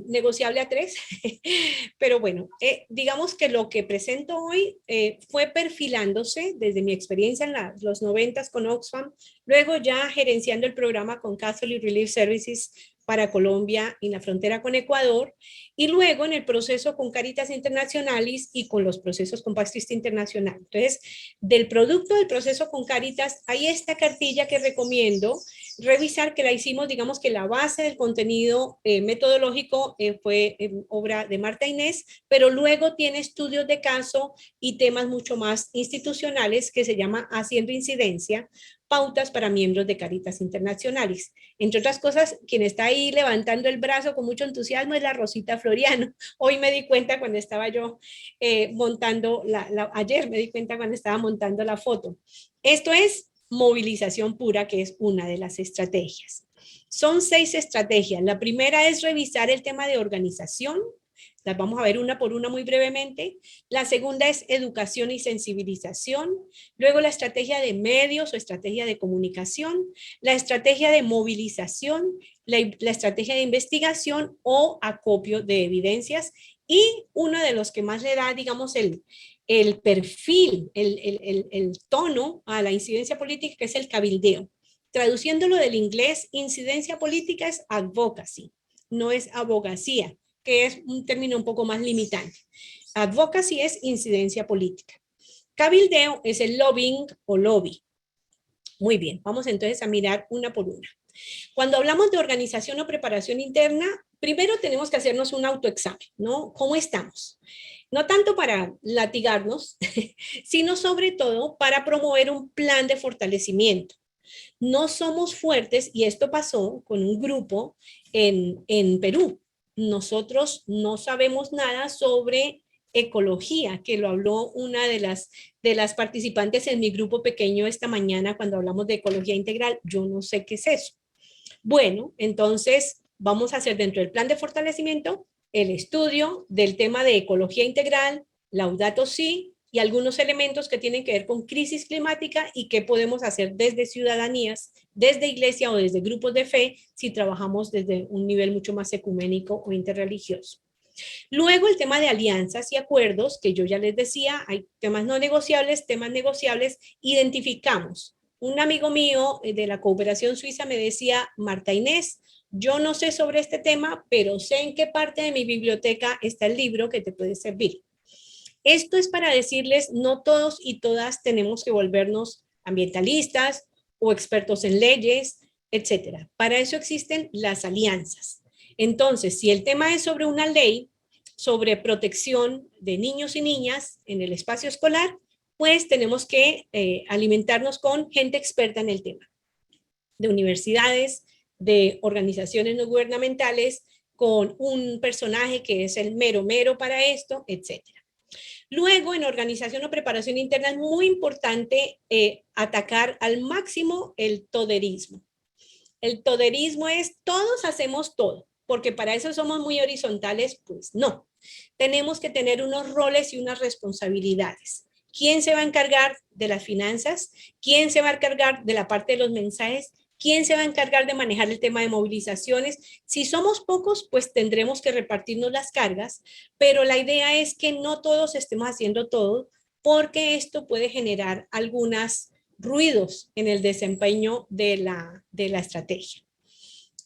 negociable a 3, pero bueno, digamos que lo que presento hoy fue perfilándose desde mi experiencia en los 90 con Oxfam, luego ya gerenciando el programa con Catholic Relief Services para Colombia y la frontera con Ecuador, y luego en el proceso con Caritas Internacionalis y con los procesos con Paz Christi Internacional. Entonces, del producto del proceso con Caritas, hay esta cartilla que recomiendo revisar, que la hicimos, digamos que la base del contenido metodológico fue obra de Marta Inés, pero luego tiene estudios de caso y temas mucho más institucionales que se llama Haciendo Incidencia, pautas para miembros de Caritas Internacionales. Entre otras cosas, quien está ahí levantando el brazo con mucho entusiasmo es la Rosita Floriano. Hoy me di cuenta cuando estaba yo montando, ayer me di cuenta cuando estaba montando la foto. Esto es movilización pura, que es una de las estrategias. Son 6 estrategias. La primera es revisar el tema de organización. Las vamos a ver una por una muy brevemente. La segunda es educación y sensibilización. Luego la estrategia de medios o estrategia de comunicación. La estrategia de movilización. La estrategia de investigación o acopio de evidencias. Y uno de los que más le da, digamos, el perfil, el tono a la incidencia política, que es el cabildeo. Traduciéndolo del inglés, incidencia política es advocacy, no es abogacía, que es un término un poco más limitante. Advocacy es incidencia política. Cabildeo es el lobbying o lobby. Muy bien, vamos entonces a mirar una por una. Cuando hablamos de organización o preparación interna, primero tenemos que hacernos un autoexamen, ¿no? ¿Cómo estamos? No tanto para latigarnos, sino sobre todo para promover un plan de fortalecimiento. No somos fuertes, y esto pasó con un grupo en Perú. Nosotros no sabemos nada sobre ecología, que lo habló una de las participantes en mi grupo pequeño esta mañana cuando hablamos de ecología integral. Yo no sé qué es eso. Bueno, entonces vamos a hacer dentro del plan de fortalecimiento el estudio del tema de ecología integral, Laudato Si, y algunos elementos que tienen que ver con crisis climática y qué podemos hacer desde ciudadanías, desde iglesia o desde grupos de fe, si trabajamos desde un nivel mucho más ecuménico o interreligioso. Luego el tema de alianzas y acuerdos, que yo ya les decía, hay temas no negociables, temas negociables, identificamos. Un amigo mío de la cooperación suiza me decía, Marta Inés, yo no sé sobre este tema, pero sé en qué parte de mi biblioteca está el libro que te puede servir. Esto es para decirles, no todos y todas tenemos que volvernos ambientalistas o expertos en leyes, etcétera. Para eso existen las alianzas. Entonces, si el tema es sobre una ley sobre protección de niños y niñas en el espacio escolar, pues tenemos que alimentarnos con gente experta en el tema, de universidades, de organizaciones no gubernamentales, con un personaje que es el mero mero para esto, etcétera. Luego, en organización o preparación interna es muy importante atacar al máximo el toderismo. El toderismo es todos hacemos todo, porque para eso somos muy horizontales, pues no. Tenemos que tener unos roles y unas responsabilidades. ¿Quién se va a encargar de las finanzas? ¿Quién se va a encargar de la parte de los mensajes? ¿Quién se va a encargar de manejar el tema de movilizaciones? Si somos pocos, pues tendremos que repartirnos las cargas, pero la idea es que no todos estemos haciendo todo, porque esto puede generar algunos ruidos en el desempeño de la estrategia.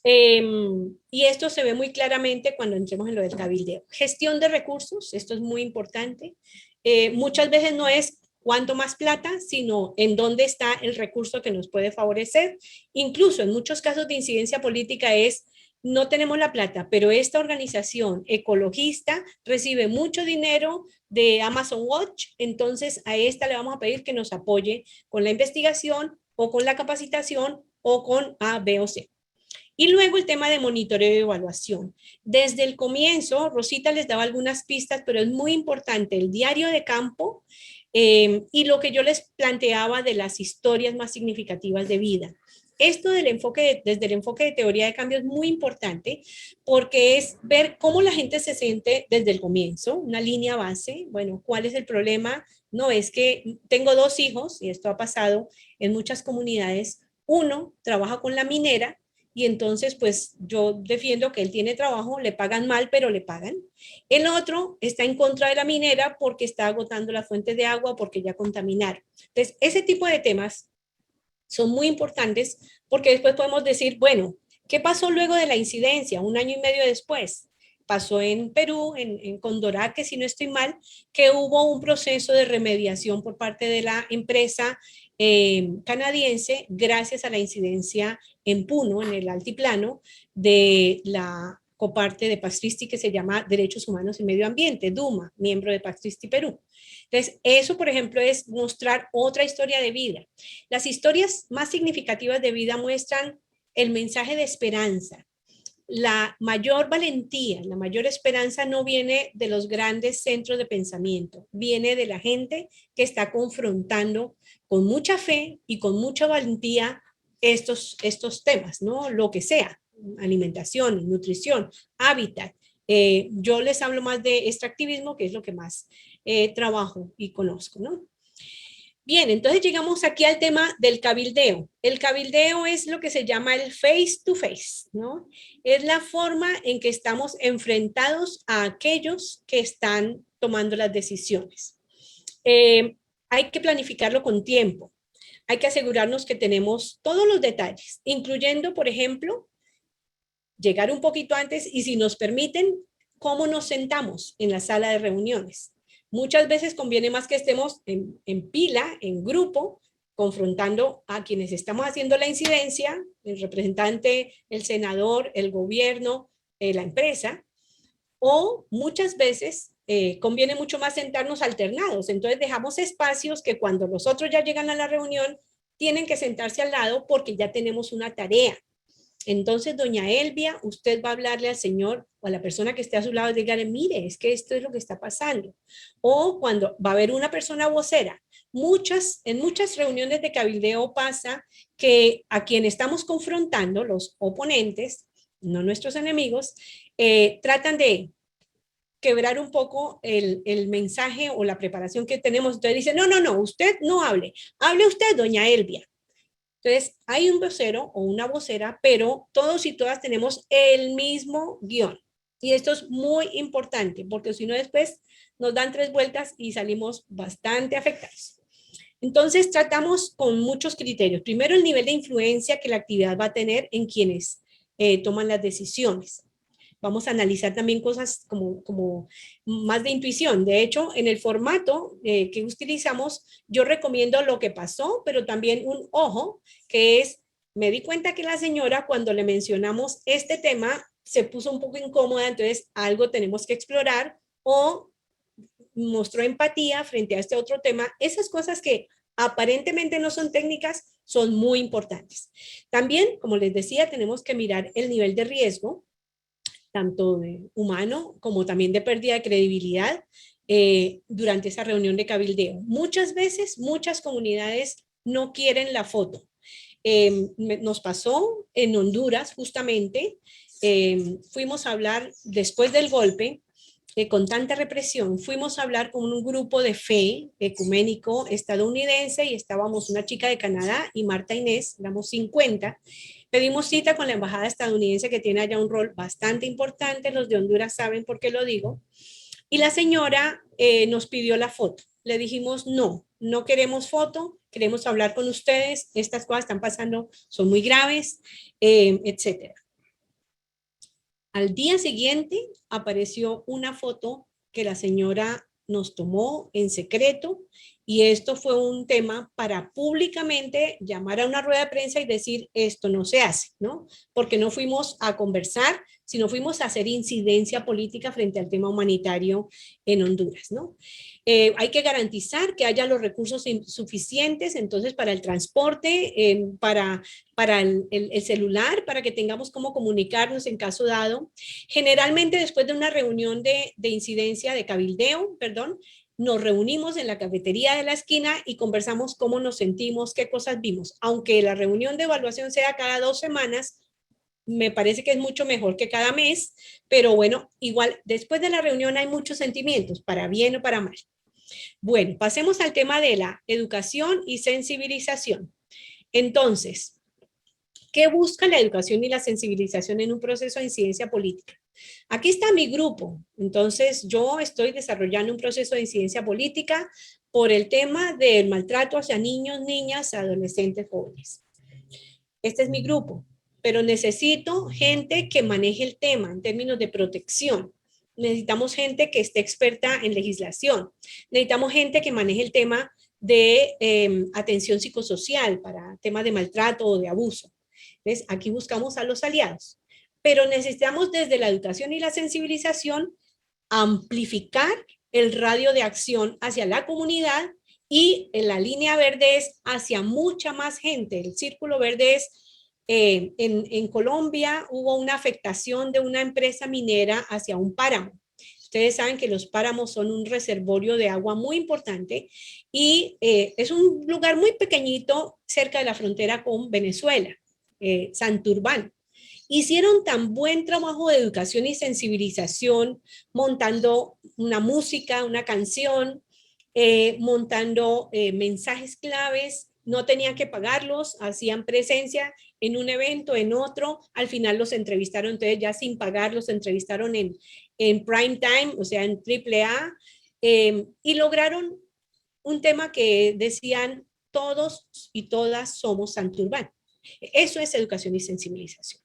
Y esto se ve muy claramente cuando entremos en lo del cabildeo. Gestión de recursos, esto es muy importante. Muchas veces no es cuánto más plata, sino en dónde está el recurso que nos puede favorecer. Incluso en muchos casos de incidencia política es, no tenemos la plata, pero esta organización ecologista recibe mucho dinero de Amazon Watch, entonces a esta le vamos a pedir que nos apoye con la investigación o con la capacitación o con A, B o C. Y luego el tema de monitoreo y evaluación. Desde el comienzo, Rosita les daba algunas pistas, pero es muy importante el diario de campo y lo que yo les planteaba de las historias más significativas de vida. Esto del enfoque, desde el enfoque de teoría de cambio es muy importante porque es ver cómo la gente se siente desde el comienzo, una línea base, bueno, cuál es el problema. No, es que tengo dos hijos y esto ha pasado en muchas comunidades. Uno trabaja con la minera y entonces pues yo defiendo que él tiene trabajo, le pagan mal, pero le pagan. El otro está en contra de la minera porque está agotando la fuente de agua, porque ya contaminaron. Entonces, ese tipo de temas son muy importantes porque después podemos decir, bueno, ¿qué pasó luego de la incidencia? Un año y medio después. Pasó en Perú, en Condorá, si no estoy mal, que hubo un proceso de remediación por parte de la empresa canadiense gracias a la incidencia en Puno, en el altiplano, de la coparte de Pastristi que se llama Derechos Humanos y Medio Ambiente, DUMA, miembro de Pastristi Perú. Entonces, eso, por ejemplo, es mostrar otra historia de vida. Las historias más significativas de vida muestran el mensaje de esperanza. La mayor valentía, la mayor esperanza no viene de los grandes centros de pensamiento, viene de la gente que está confrontando con mucha fe y con mucha valentía estos temas, ¿no? Lo que sea, alimentación, nutrición, hábitat. Yo les hablo más de extractivismo, que es lo que más trabajo y conozco, ¿no? Bien, entonces llegamos aquí al tema del cabildeo. El cabildeo es lo que se llama el face to face, ¿no? Es la forma en que estamos enfrentados a aquellos que están tomando las decisiones. Hay que planificarlo con tiempo. Hay que asegurarnos que tenemos todos los detalles, incluyendo, por ejemplo, llegar un poquito antes y si nos permiten, cómo nos sentamos en la sala de reuniones. Muchas veces conviene más que estemos en pila, en grupo, confrontando a quienes estamos haciendo la incidencia, el representante, el senador, el gobierno, la empresa, o muchas veces conviene mucho más sentarnos alternados. Entonces dejamos espacios que cuando los otros ya llegan a la reunión, tienen que sentarse al lado porque ya tenemos una tarea. Entonces, doña Elvia, usted va a hablarle al señor o a la persona que esté a su lado y dígale, mire, es que esto es lo que está pasando. O cuando va a haber una persona vocera. En muchas reuniones de cabildeo pasa que a quien estamos confrontando, los oponentes, no nuestros enemigos, tratan de quebrar un poco el mensaje o la preparación que tenemos. Entonces dice, no, no, no, usted no hable. Hable usted, doña Elvia. Entonces, hay un vocero o una vocera, pero todos y todas tenemos el mismo guión. Y esto es muy importante, porque si no después nos dan tres vueltas y salimos bastante afectados. Entonces, tratamos con muchos criterios. Primero, el nivel de influencia que la actividad va a tener en quienes toman las decisiones. Vamos a analizar también cosas como más de intuición. De hecho, en el formato que utilizamos, yo recomiendo lo que pasó, pero también un ojo, que es, me di cuenta que la señora cuando le mencionamos este tema se puso un poco incómoda, entonces algo tenemos que explorar o mostró empatía frente a este otro tema. Esas cosas que aparentemente no son técnicas son muy importantes. También, como les decía, tenemos que mirar el nivel de riesgo tanto de humano como también de pérdida de credibilidad durante esa reunión de cabildeo. Muchas veces, muchas comunidades no quieren la foto. Nos pasó en Honduras justamente, fuimos a hablar después del golpe, con tanta represión, fuimos a hablar con un grupo de fe ecuménico estadounidense y estábamos una chica de Canadá y Marta Inés, éramos 50. Pedimos cita con la embajada estadounidense que tiene allá un rol bastante importante, los de Honduras saben por qué lo digo, y la señora nos pidió la foto. Le dijimos, no, no queremos foto, queremos hablar con ustedes, estas cosas están pasando, son muy graves, etcétera. Al día siguiente apareció una foto que la señora nos tomó en secreto Y esto fue un tema para públicamente llamar a una rueda de prensa y decir esto no se hace, ¿no? Porque no fuimos a conversar, sino fuimos a hacer incidencia política frente al tema humanitario en Honduras, ¿no? Hay que garantizar que haya los recursos suficientes, entonces, para el transporte, para el celular, para que tengamos cómo comunicarnos en caso dado. Generalmente, después de una reunión de incidencia, de cabildeo, perdón, nos reunimos en la cafetería de la esquina y conversamos cómo nos sentimos, qué cosas vimos. Aunque la reunión de evaluación sea cada 2 semanas, me parece que es mucho mejor que cada mes, pero bueno, igual después de la reunión hay muchos sentimientos, para bien o para mal. Bueno, pasemos al tema de la educación y sensibilización. Entonces, ¿qué busca la educación y la sensibilización en un proceso de incidencia política? Aquí está mi grupo. Entonces, yo estoy desarrollando un proceso de incidencia política por el tema del maltrato hacia niños, niñas, adolescentes, jóvenes. Este es mi grupo, pero necesito gente que maneje el tema en términos de protección. Necesitamos gente que esté experta en legislación. Necesitamos gente que maneje el tema de atención psicosocial para temas de maltrato o de abuso. ¿Ves? Aquí buscamos a los aliados. Pero necesitamos desde la educación y la sensibilización amplificar el radio de acción hacia la comunidad y en la línea verde es hacia mucha más gente. El círculo verde es, en Colombia hubo una afectación de una empresa minera hacia un páramo. Ustedes saben que los páramos son un reservorio de agua muy importante y es un lugar muy pequeñito cerca de la frontera con Venezuela, Santurbán. Hicieron tan buen trabajo de educación y sensibilización, montando una música, una canción, montando mensajes claves, no tenían que pagarlos, hacían presencia en un evento, en otro, al final los entrevistaron, entonces ya sin pagar, los entrevistaron en prime time, o sea, en AAA, y lograron un tema que decían todos y todas somos Santurbán. Eso es educación y sensibilización.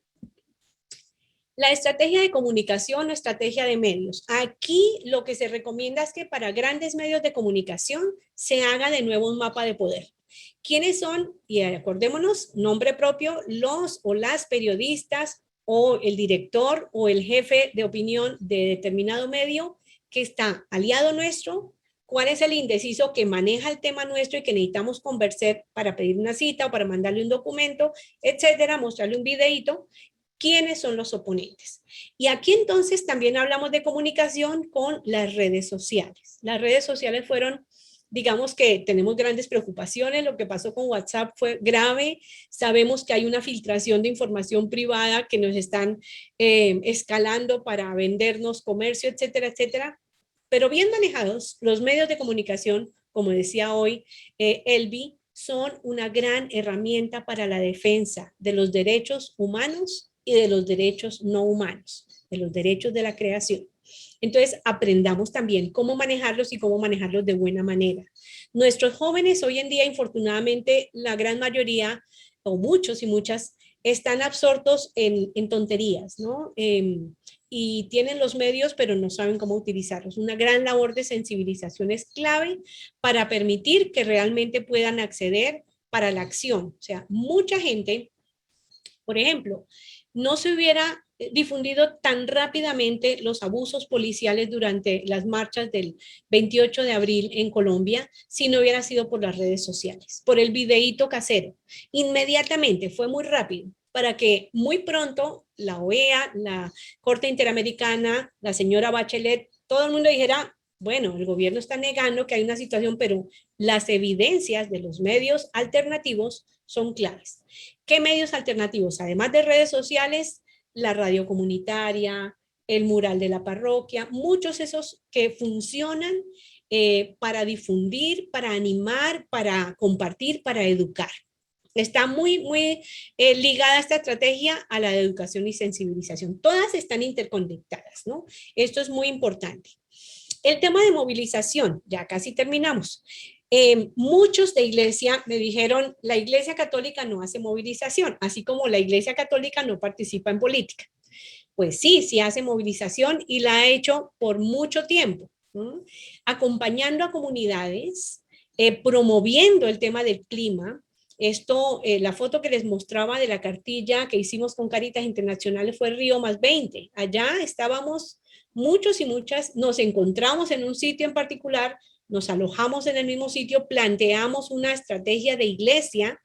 La estrategia de comunicación o estrategia de medios. Aquí lo que se recomienda es que para grandes medios de comunicación se haga de nuevo un mapa de poder. ¿Quiénes son? Y acordémonos, nombre propio, los o las periodistas o el director o el jefe de opinión de determinado medio que está aliado nuestro. ¿Cuál es el indeciso que maneja el tema nuestro y que necesitamos conversar para pedir una cita o para mandarle un documento, etcétera, mostrarle un videíto? ¿Quiénes son los oponentes? Y aquí entonces también hablamos de comunicación con las redes sociales. Las redes sociales fueron, digamos que tenemos grandes preocupaciones, lo que pasó con WhatsApp fue grave, sabemos que hay una filtración de información privada que nos están escalando para vendernos comercio, etcétera, etcétera, pero bien manejados, los medios de comunicación, como decía hoy Elvi, son una gran herramienta para la defensa de los derechos humanos y de los derechos no humanos, de los derechos de la creación. Entonces, aprendamos también cómo manejarlos y cómo manejarlos de buena manera. Nuestros jóvenes hoy en día, infortunadamente, la gran mayoría, o muchos y muchas, están absortos en tonterías, ¿no? Y tienen los medios, pero no saben cómo utilizarlos. Una gran labor de sensibilización es clave para permitir que realmente puedan acceder para la acción. O sea, mucha gente, por ejemplo, no se hubiera difundido tan rápidamente los abusos policiales durante las marchas del 28 de abril en Colombia si no hubiera sido por las redes sociales, por el videíto casero. Inmediatamente, fue muy rápido para que muy pronto la OEA, la Corte Interamericana, la señora Bachelet, todo el mundo dijera, bueno, el gobierno está negando que hay una situación, pero las evidencias de los medios alternativos son claves. ¿Qué medios alternativos? Además de redes sociales, la radio comunitaria, el mural de la parroquia, muchos esos que funcionan para difundir, para animar, para compartir, para educar. Está muy ligada esta estrategia a la de educación y sensibilización. Todas están interconectadas, ¿no? Esto es muy importante. El tema de movilización, ya casi terminamos. Muchos de iglesia me dijeron, la iglesia católica no hace movilización, así como la iglesia católica no participa en política. Pues sí, sí hace movilización y la ha hecho por mucho tiempo, ¿no? Acompañando a comunidades promoviendo el tema del clima. Esto, la foto que les mostraba de la cartilla que hicimos con Caritas Internacionales fue Río +20. Allá estábamos muchos y muchas, nos encontramos en un sitio en particular, nos alojamos en el mismo sitio, planteamos una estrategia de iglesia.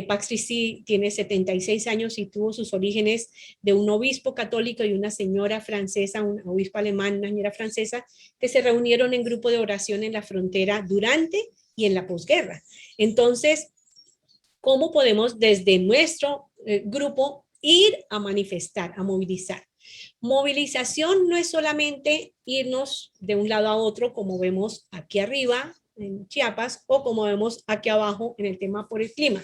Pax Christi tiene 76 años y tuvo sus orígenes de un obispo católico y una señora francesa, un obispo alemán, una señora francesa, que se reunieron en grupo de oración en la frontera durante y en la posguerra. Entonces, ¿cómo podemos desde nuestro grupo ir a manifestar, a movilizar? Movilización no es solamente irnos de un lado a otro, como vemos aquí arriba en Chiapas, o como vemos aquí abajo en el tema por el clima.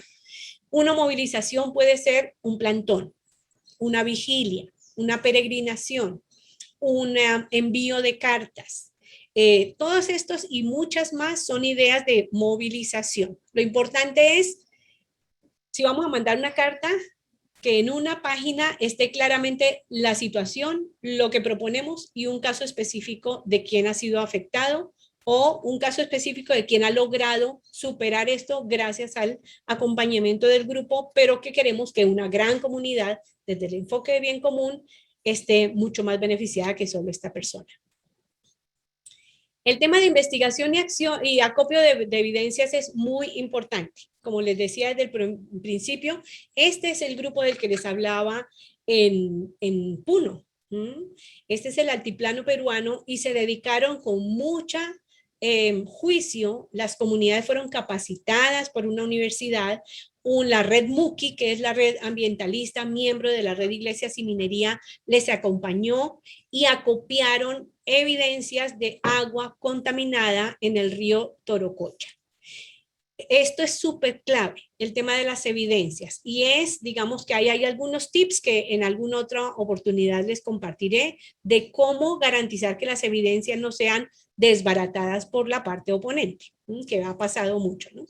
Una movilización puede ser un plantón, una vigilia, una peregrinación, un envío de cartas. Todos estos y muchas más son ideas de movilización. Lo importante es, si vamos a mandar una carta, que en una página esté claramente la situación, lo que proponemos y un caso específico de quién ha sido afectado o un caso específico de quién ha logrado superar esto gracias al acompañamiento del grupo, pero que queremos que una gran comunidad, desde el enfoque de bien común, esté mucho más beneficiada que solo esta persona. El tema de investigación y acción y acopio de evidencias es muy importante. Como les decía desde el principio, este es el grupo del que les hablaba en Puno. Este es el altiplano peruano y se dedicaron con mucha juicio. Las comunidades fueron capacitadas por una universidad, la red MUCI, que es la red ambientalista, miembro de la red Iglesias y Minería, les acompañó y acopiaron evidencias de agua contaminada en el río Torococha. Esto es súper clave, el tema de las evidencias, y es, digamos que hay algunos tips que en alguna otra oportunidad les compartiré de cómo garantizar que las evidencias no sean desbaratadas por la parte oponente, que ha pasado mucho, ¿no?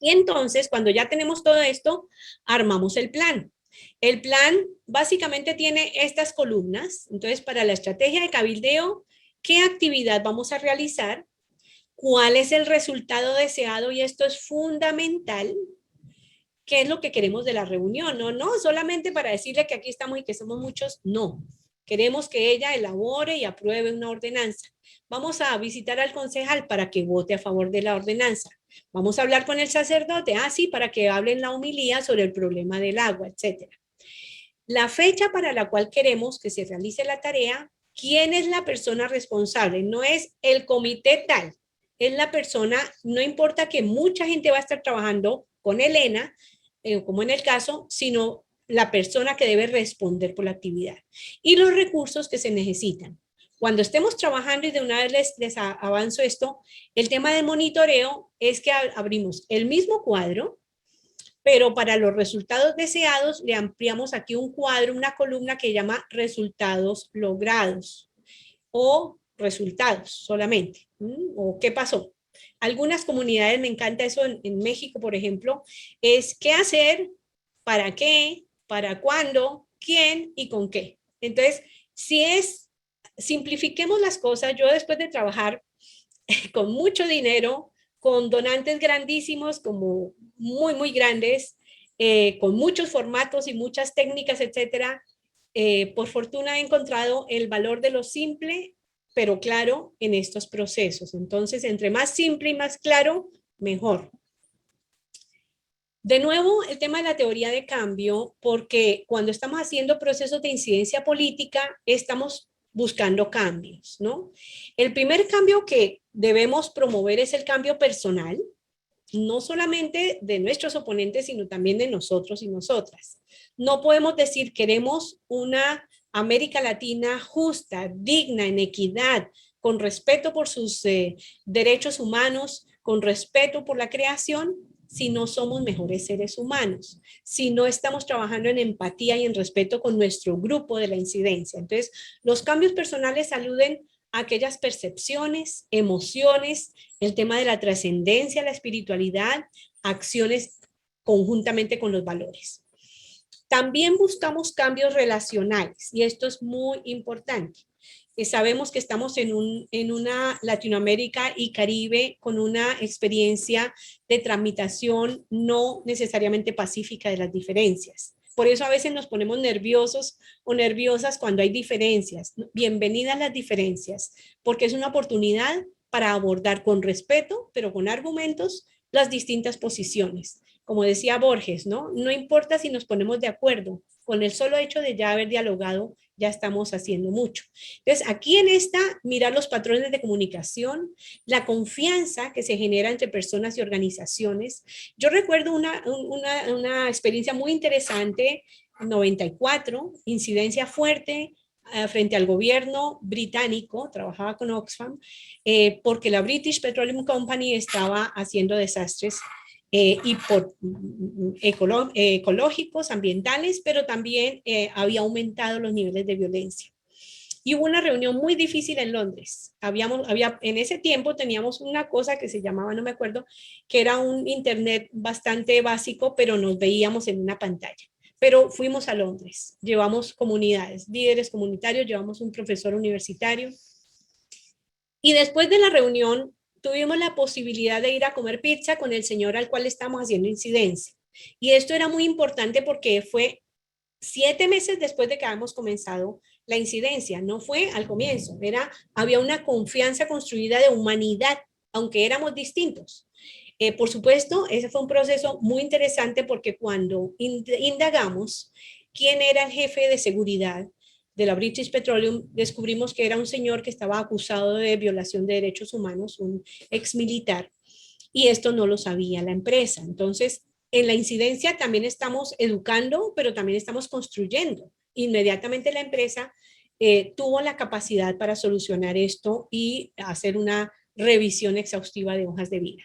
Y entonces, cuando ya tenemos todo esto, armamos el plan. El plan básicamente tiene estas columnas. Entonces, para la estrategia de cabildeo, ¿qué actividad vamos a realizar? ¿Cuál es el resultado deseado? Y esto es fundamental. ¿Qué es lo que queremos de la reunión? No solamente para decirle que aquí estamos y que somos muchos, no. Queremos que ella elabore y apruebe una ordenanza. Vamos a visitar al concejal para que vote a favor de la ordenanza. Vamos a hablar con el sacerdote, sí, para que hable en la homilía sobre el problema del agua, etcétera. La fecha para la cual queremos que se realice la tarea, ¿quién es la persona responsable? No es el comité tal, es la persona, no importa que mucha gente va a estar trabajando con Elena, como en el caso, sino la persona que debe responder por la actividad. Y los recursos que se necesitan. Cuando estemos trabajando, y de una vez les avanzo esto, el tema del monitoreo es que abrimos el mismo cuadro, pero para los resultados deseados le ampliamos aquí un cuadro, una columna que llama resultados logrados o resultados solamente. ¿O qué pasó? Algunas comunidades, me encanta eso en México, por ejemplo, es qué hacer, para qué, para cuándo, quién y con qué. Entonces, simplifiquemos las cosas. Yo después de trabajar con mucho dinero, con donantes grandísimos, como muy, muy grandes, con muchos formatos y muchas técnicas, etcétera, por fortuna he encontrado el valor de lo simple, pero claro, en estos procesos. Entonces, entre más simple y más claro, mejor. De nuevo, el tema de la teoría de cambio, porque cuando estamos haciendo procesos de incidencia política, estamos buscando cambios, ¿no? El primer cambio que debemos promover es el cambio personal, no solamente de nuestros oponentes, sino también de nosotros y nosotras. No podemos decir queremos una América Latina justa, digna, en equidad, con respeto por sus derechos humanos, con respeto por la creación, si no somos mejores seres humanos, si no estamos trabajando en empatía y en respeto con nuestro grupo de la incidencia. Entonces, los cambios personales aluden a aquellas percepciones, emociones, el tema de la trascendencia, la espiritualidad, acciones conjuntamente con los valores. También buscamos cambios relacionales y esto es muy importante. Sabemos que estamos en una Latinoamérica y Caribe con una experiencia de tramitación no necesariamente pacífica de las diferencias. Por eso a veces nos ponemos nerviosos o nerviosas cuando hay diferencias. Bienvenidas las diferencias, porque es una oportunidad para abordar con respeto, pero con argumentos, las distintas posiciones. Como decía Borges, ¿no? No importa si nos ponemos de acuerdo, con el solo hecho de ya haber dialogado, ya estamos haciendo mucho. Entonces, aquí en esta, mirar los patrones de comunicación, la confianza que se genera entre personas y organizaciones. Yo recuerdo una experiencia muy interesante, 94, incidencia fuerte, frente al gobierno británico, trabajaba con Oxfam, porque la British Petroleum Company estaba haciendo desastres y por ecológicos, ambientales, pero también había aumentado los niveles de violencia. Y hubo una reunión muy difícil en Londres. En ese tiempo teníamos una cosa que se llamaba, no me acuerdo, que era un internet bastante básico, pero nos veíamos en una pantalla. Pero fuimos a Londres, llevamos comunidades, líderes comunitarios, llevamos un profesor universitario. Y después de la reunión tuvimos la posibilidad de ir a comer pizza con el señor al cual estamos haciendo incidencia. Y esto era muy importante porque fue 7 meses después de que habíamos comenzado la incidencia, no fue al comienzo, había una confianza construida de humanidad, aunque éramos distintos. Por supuesto, ese fue un proceso muy interesante porque cuando indagamos quién era el jefe de seguridad de la British Petroleum, descubrimos que era un señor que estaba acusado de violación de derechos humanos, un ex militar, y esto no lo sabía la empresa. Entonces, en la incidencia también estamos educando, pero también estamos construyendo. Inmediatamente la empresa tuvo la capacidad para solucionar esto y hacer una revisión exhaustiva de hojas de vida.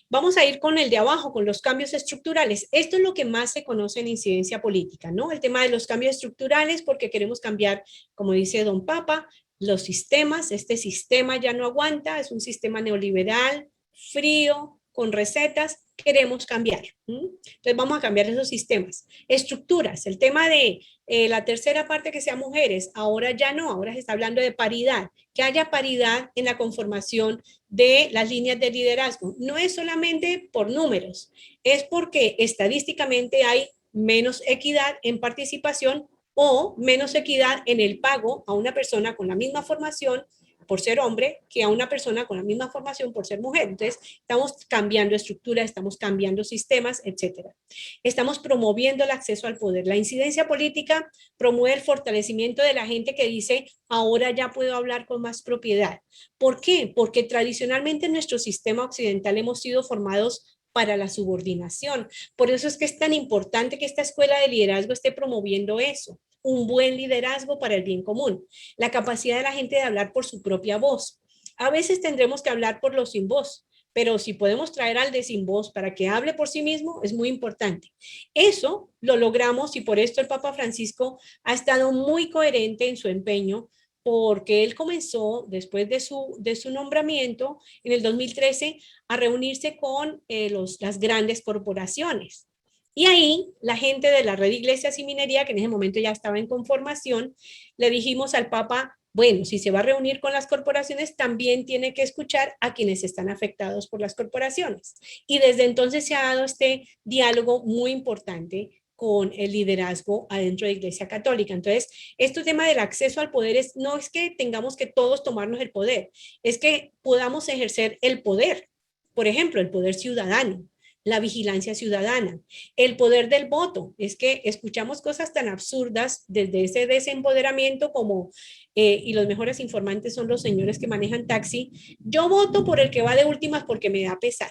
Vamos a ir con el de abajo, con los cambios estructurales. Esto es lo que más se conoce en incidencia política, ¿no? El tema de los cambios estructurales, porque queremos cambiar, como dice Don Papa, los sistemas. Este sistema ya no aguanta, es un sistema neoliberal, frío, con recetas, queremos cambiar. Entonces vamos a cambiar esos sistemas. Estructuras, el tema de la tercera parte que sea mujeres, ahora ya no, ahora se está hablando de paridad, que haya paridad en la conformación de las líneas de liderazgo. No es solamente por números, es porque estadísticamente hay menos equidad en participación o menos equidad en el pago a una persona con la misma formación por ser hombre que a una persona con la misma formación por ser mujer. Entonces, estamos cambiando estructuras, estamos cambiando sistemas, etcétera. Estamos promoviendo el acceso al poder. La incidencia política promueve el fortalecimiento de la gente que dice, ahora ya puedo hablar con más propiedad. ¿Por qué? Porque tradicionalmente en nuestro sistema occidental hemos sido formados para la subordinación. Por eso es que es tan importante que esta escuela de liderazgo esté promoviendo eso, un buen liderazgo para el bien común, la capacidad de la gente de hablar por su propia voz. A veces tendremos que hablar por los sin voz, pero si podemos traer al de sin voz para que hable por sí mismo, es muy importante. Eso lo logramos y por esto el Papa Francisco ha estado muy coherente en su empeño, porque él comenzó, después de su nombramiento, en el 2013, a reunirse con las grandes corporaciones. Y ahí la gente de la Red Iglesias y Minería, que en ese momento ya estaba en conformación, le dijimos al Papa, bueno, si se va a reunir con las corporaciones, también tiene que escuchar a quienes están afectados por las corporaciones. Y desde entonces se ha dado este diálogo muy importante con el liderazgo adentro de la Iglesia Católica. Entonces, este tema del acceso al poder no es que tengamos que todos tomarnos el poder, es que podamos ejercer el poder. Por ejemplo, el poder ciudadano, la vigilancia ciudadana, el poder del voto. Es que escuchamos cosas tan absurdas desde ese desempoderamiento como, y los mejores informantes son los señores que manejan taxi, yo voto por el que va de últimas porque me da pesar,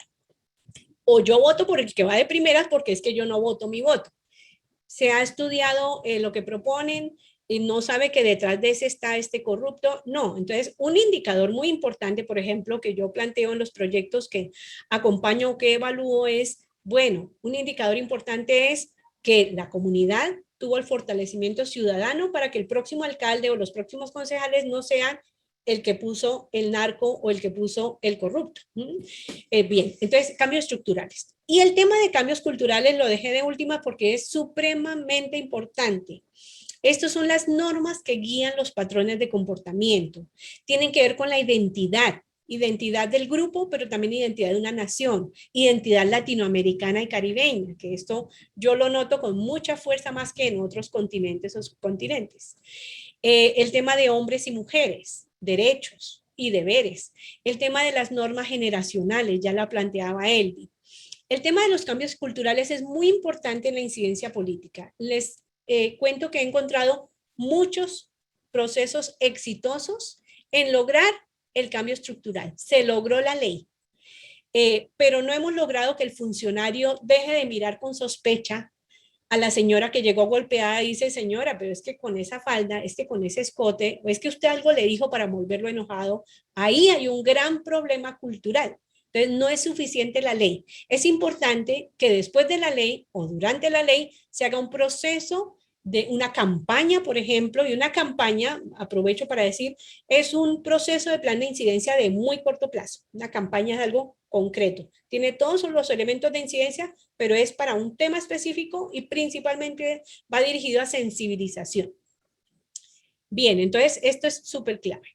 o yo voto por el que va de primeras porque es que yo no voto mi voto. Se ha estudiado lo que proponen y no sabe que detrás de ese está este corrupto. No, entonces un indicador muy importante, por ejemplo, que yo planteo en los proyectos que acompaño o que evalúo es, bueno, un indicador importante es que la comunidad tuvo el fortalecimiento ciudadano para que el próximo alcalde o los próximos concejales no sean el que puso el narco o el que puso el corrupto. Bien, entonces cambios estructurales. Y el tema de cambios culturales lo dejé de última porque es supremamente importante. Estas son las normas que guían los patrones de comportamiento. Tienen que ver con la identidad. Identidad del grupo, pero también identidad de una nación, identidad latinoamericana y caribeña, que esto yo lo noto con mucha fuerza más que en otros continentes o subcontinentes. El tema de hombres y mujeres, derechos y deberes. El tema de las normas generacionales, ya la planteaba Elvi. El tema de los cambios culturales es muy importante en la incidencia política. Les cuento que he encontrado muchos procesos exitosos en lograr el cambio estructural. Se logró la ley, pero no hemos logrado que el funcionario deje de mirar con sospecha a la señora que llegó golpeada y dice, señora, pero es que con esa falda, es que con ese escote, o es que usted algo le dijo para volverlo enojado. Ahí hay un gran problema cultural. Entonces, no es suficiente la ley. Es importante que después de la ley o durante la ley se haga un proceso de una campaña, por ejemplo, y una campaña, aprovecho para decir, es un proceso de plan de incidencia de muy corto plazo. Una campaña es algo concreto. Tiene todos los elementos de incidencia, pero es para un tema específico y principalmente va dirigido a sensibilización. Bien, entonces esto es súper clave.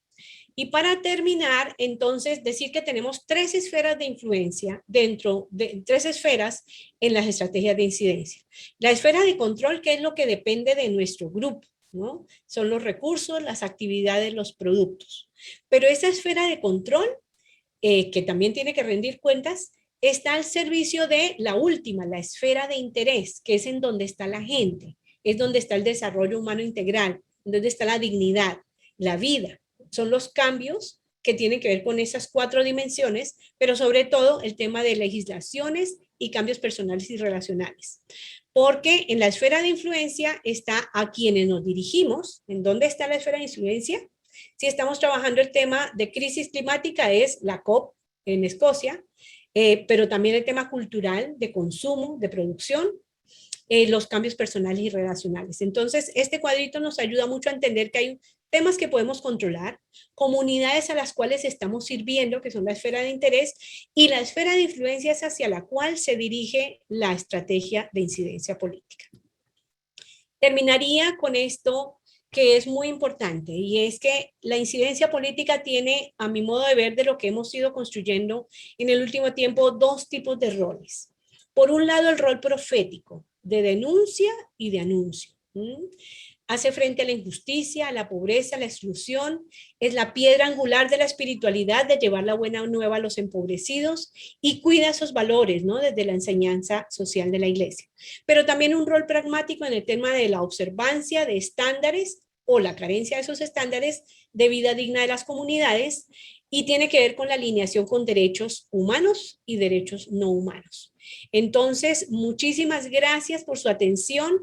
Y para terminar, entonces, decir que tenemos 3 esferas de influencia dentro de 3 esferas en las estrategias de incidencia. La esfera de control, que es lo que depende de nuestro grupo, ¿no? Son los recursos, las actividades, los productos. Pero esa esfera de control, que también tiene que rendir cuentas, está al servicio de la última, la esfera de interés, que es en donde está la gente, es donde está el desarrollo humano integral, donde está la dignidad, la vida. Son los cambios que tienen que ver con esas 4 dimensiones, pero sobre todo el tema de legislaciones y cambios personales y relacionales. Porque en la esfera de influencia está a quienes nos dirigimos. ¿En dónde está la esfera de influencia? Si estamos trabajando el tema de crisis climática, es la COP en Escocia, pero también el tema cultural, de consumo, de producción, los cambios personales y relacionales. Entonces, este cuadrito nos ayuda mucho a entender que hay temas que podemos controlar, comunidades a las cuales estamos sirviendo, que son la esfera de interés, y la esfera de influencia es hacia la cual se dirige la estrategia de incidencia política. Terminaría con esto que es muy importante, y es que la incidencia política tiene, a mi modo de ver, de lo que hemos ido construyendo en el último tiempo, 2 tipos de roles. Por un lado, el rol profético, de denuncia y de anuncio. Hace frente a la injusticia, a la pobreza, a la exclusión, es la piedra angular de la espiritualidad, de llevar la buena nueva a los empobrecidos y cuida esos valores, ¿no? Desde la enseñanza social de la iglesia. Pero también un rol pragmático en el tema de la observancia de estándares o la carencia de esos estándares de vida digna de las comunidades, y tiene que ver con la alineación con derechos humanos y derechos no humanos. Entonces, muchísimas gracias por su atención.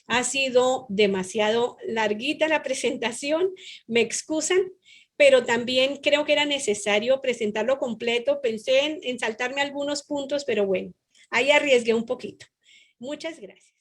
Ha sido demasiado larguita la presentación, me excusan, pero también creo que era necesario presentarlo completo. Pensé en saltarme algunos puntos, pero bueno, ahí arriesgué un poquito. Muchas gracias.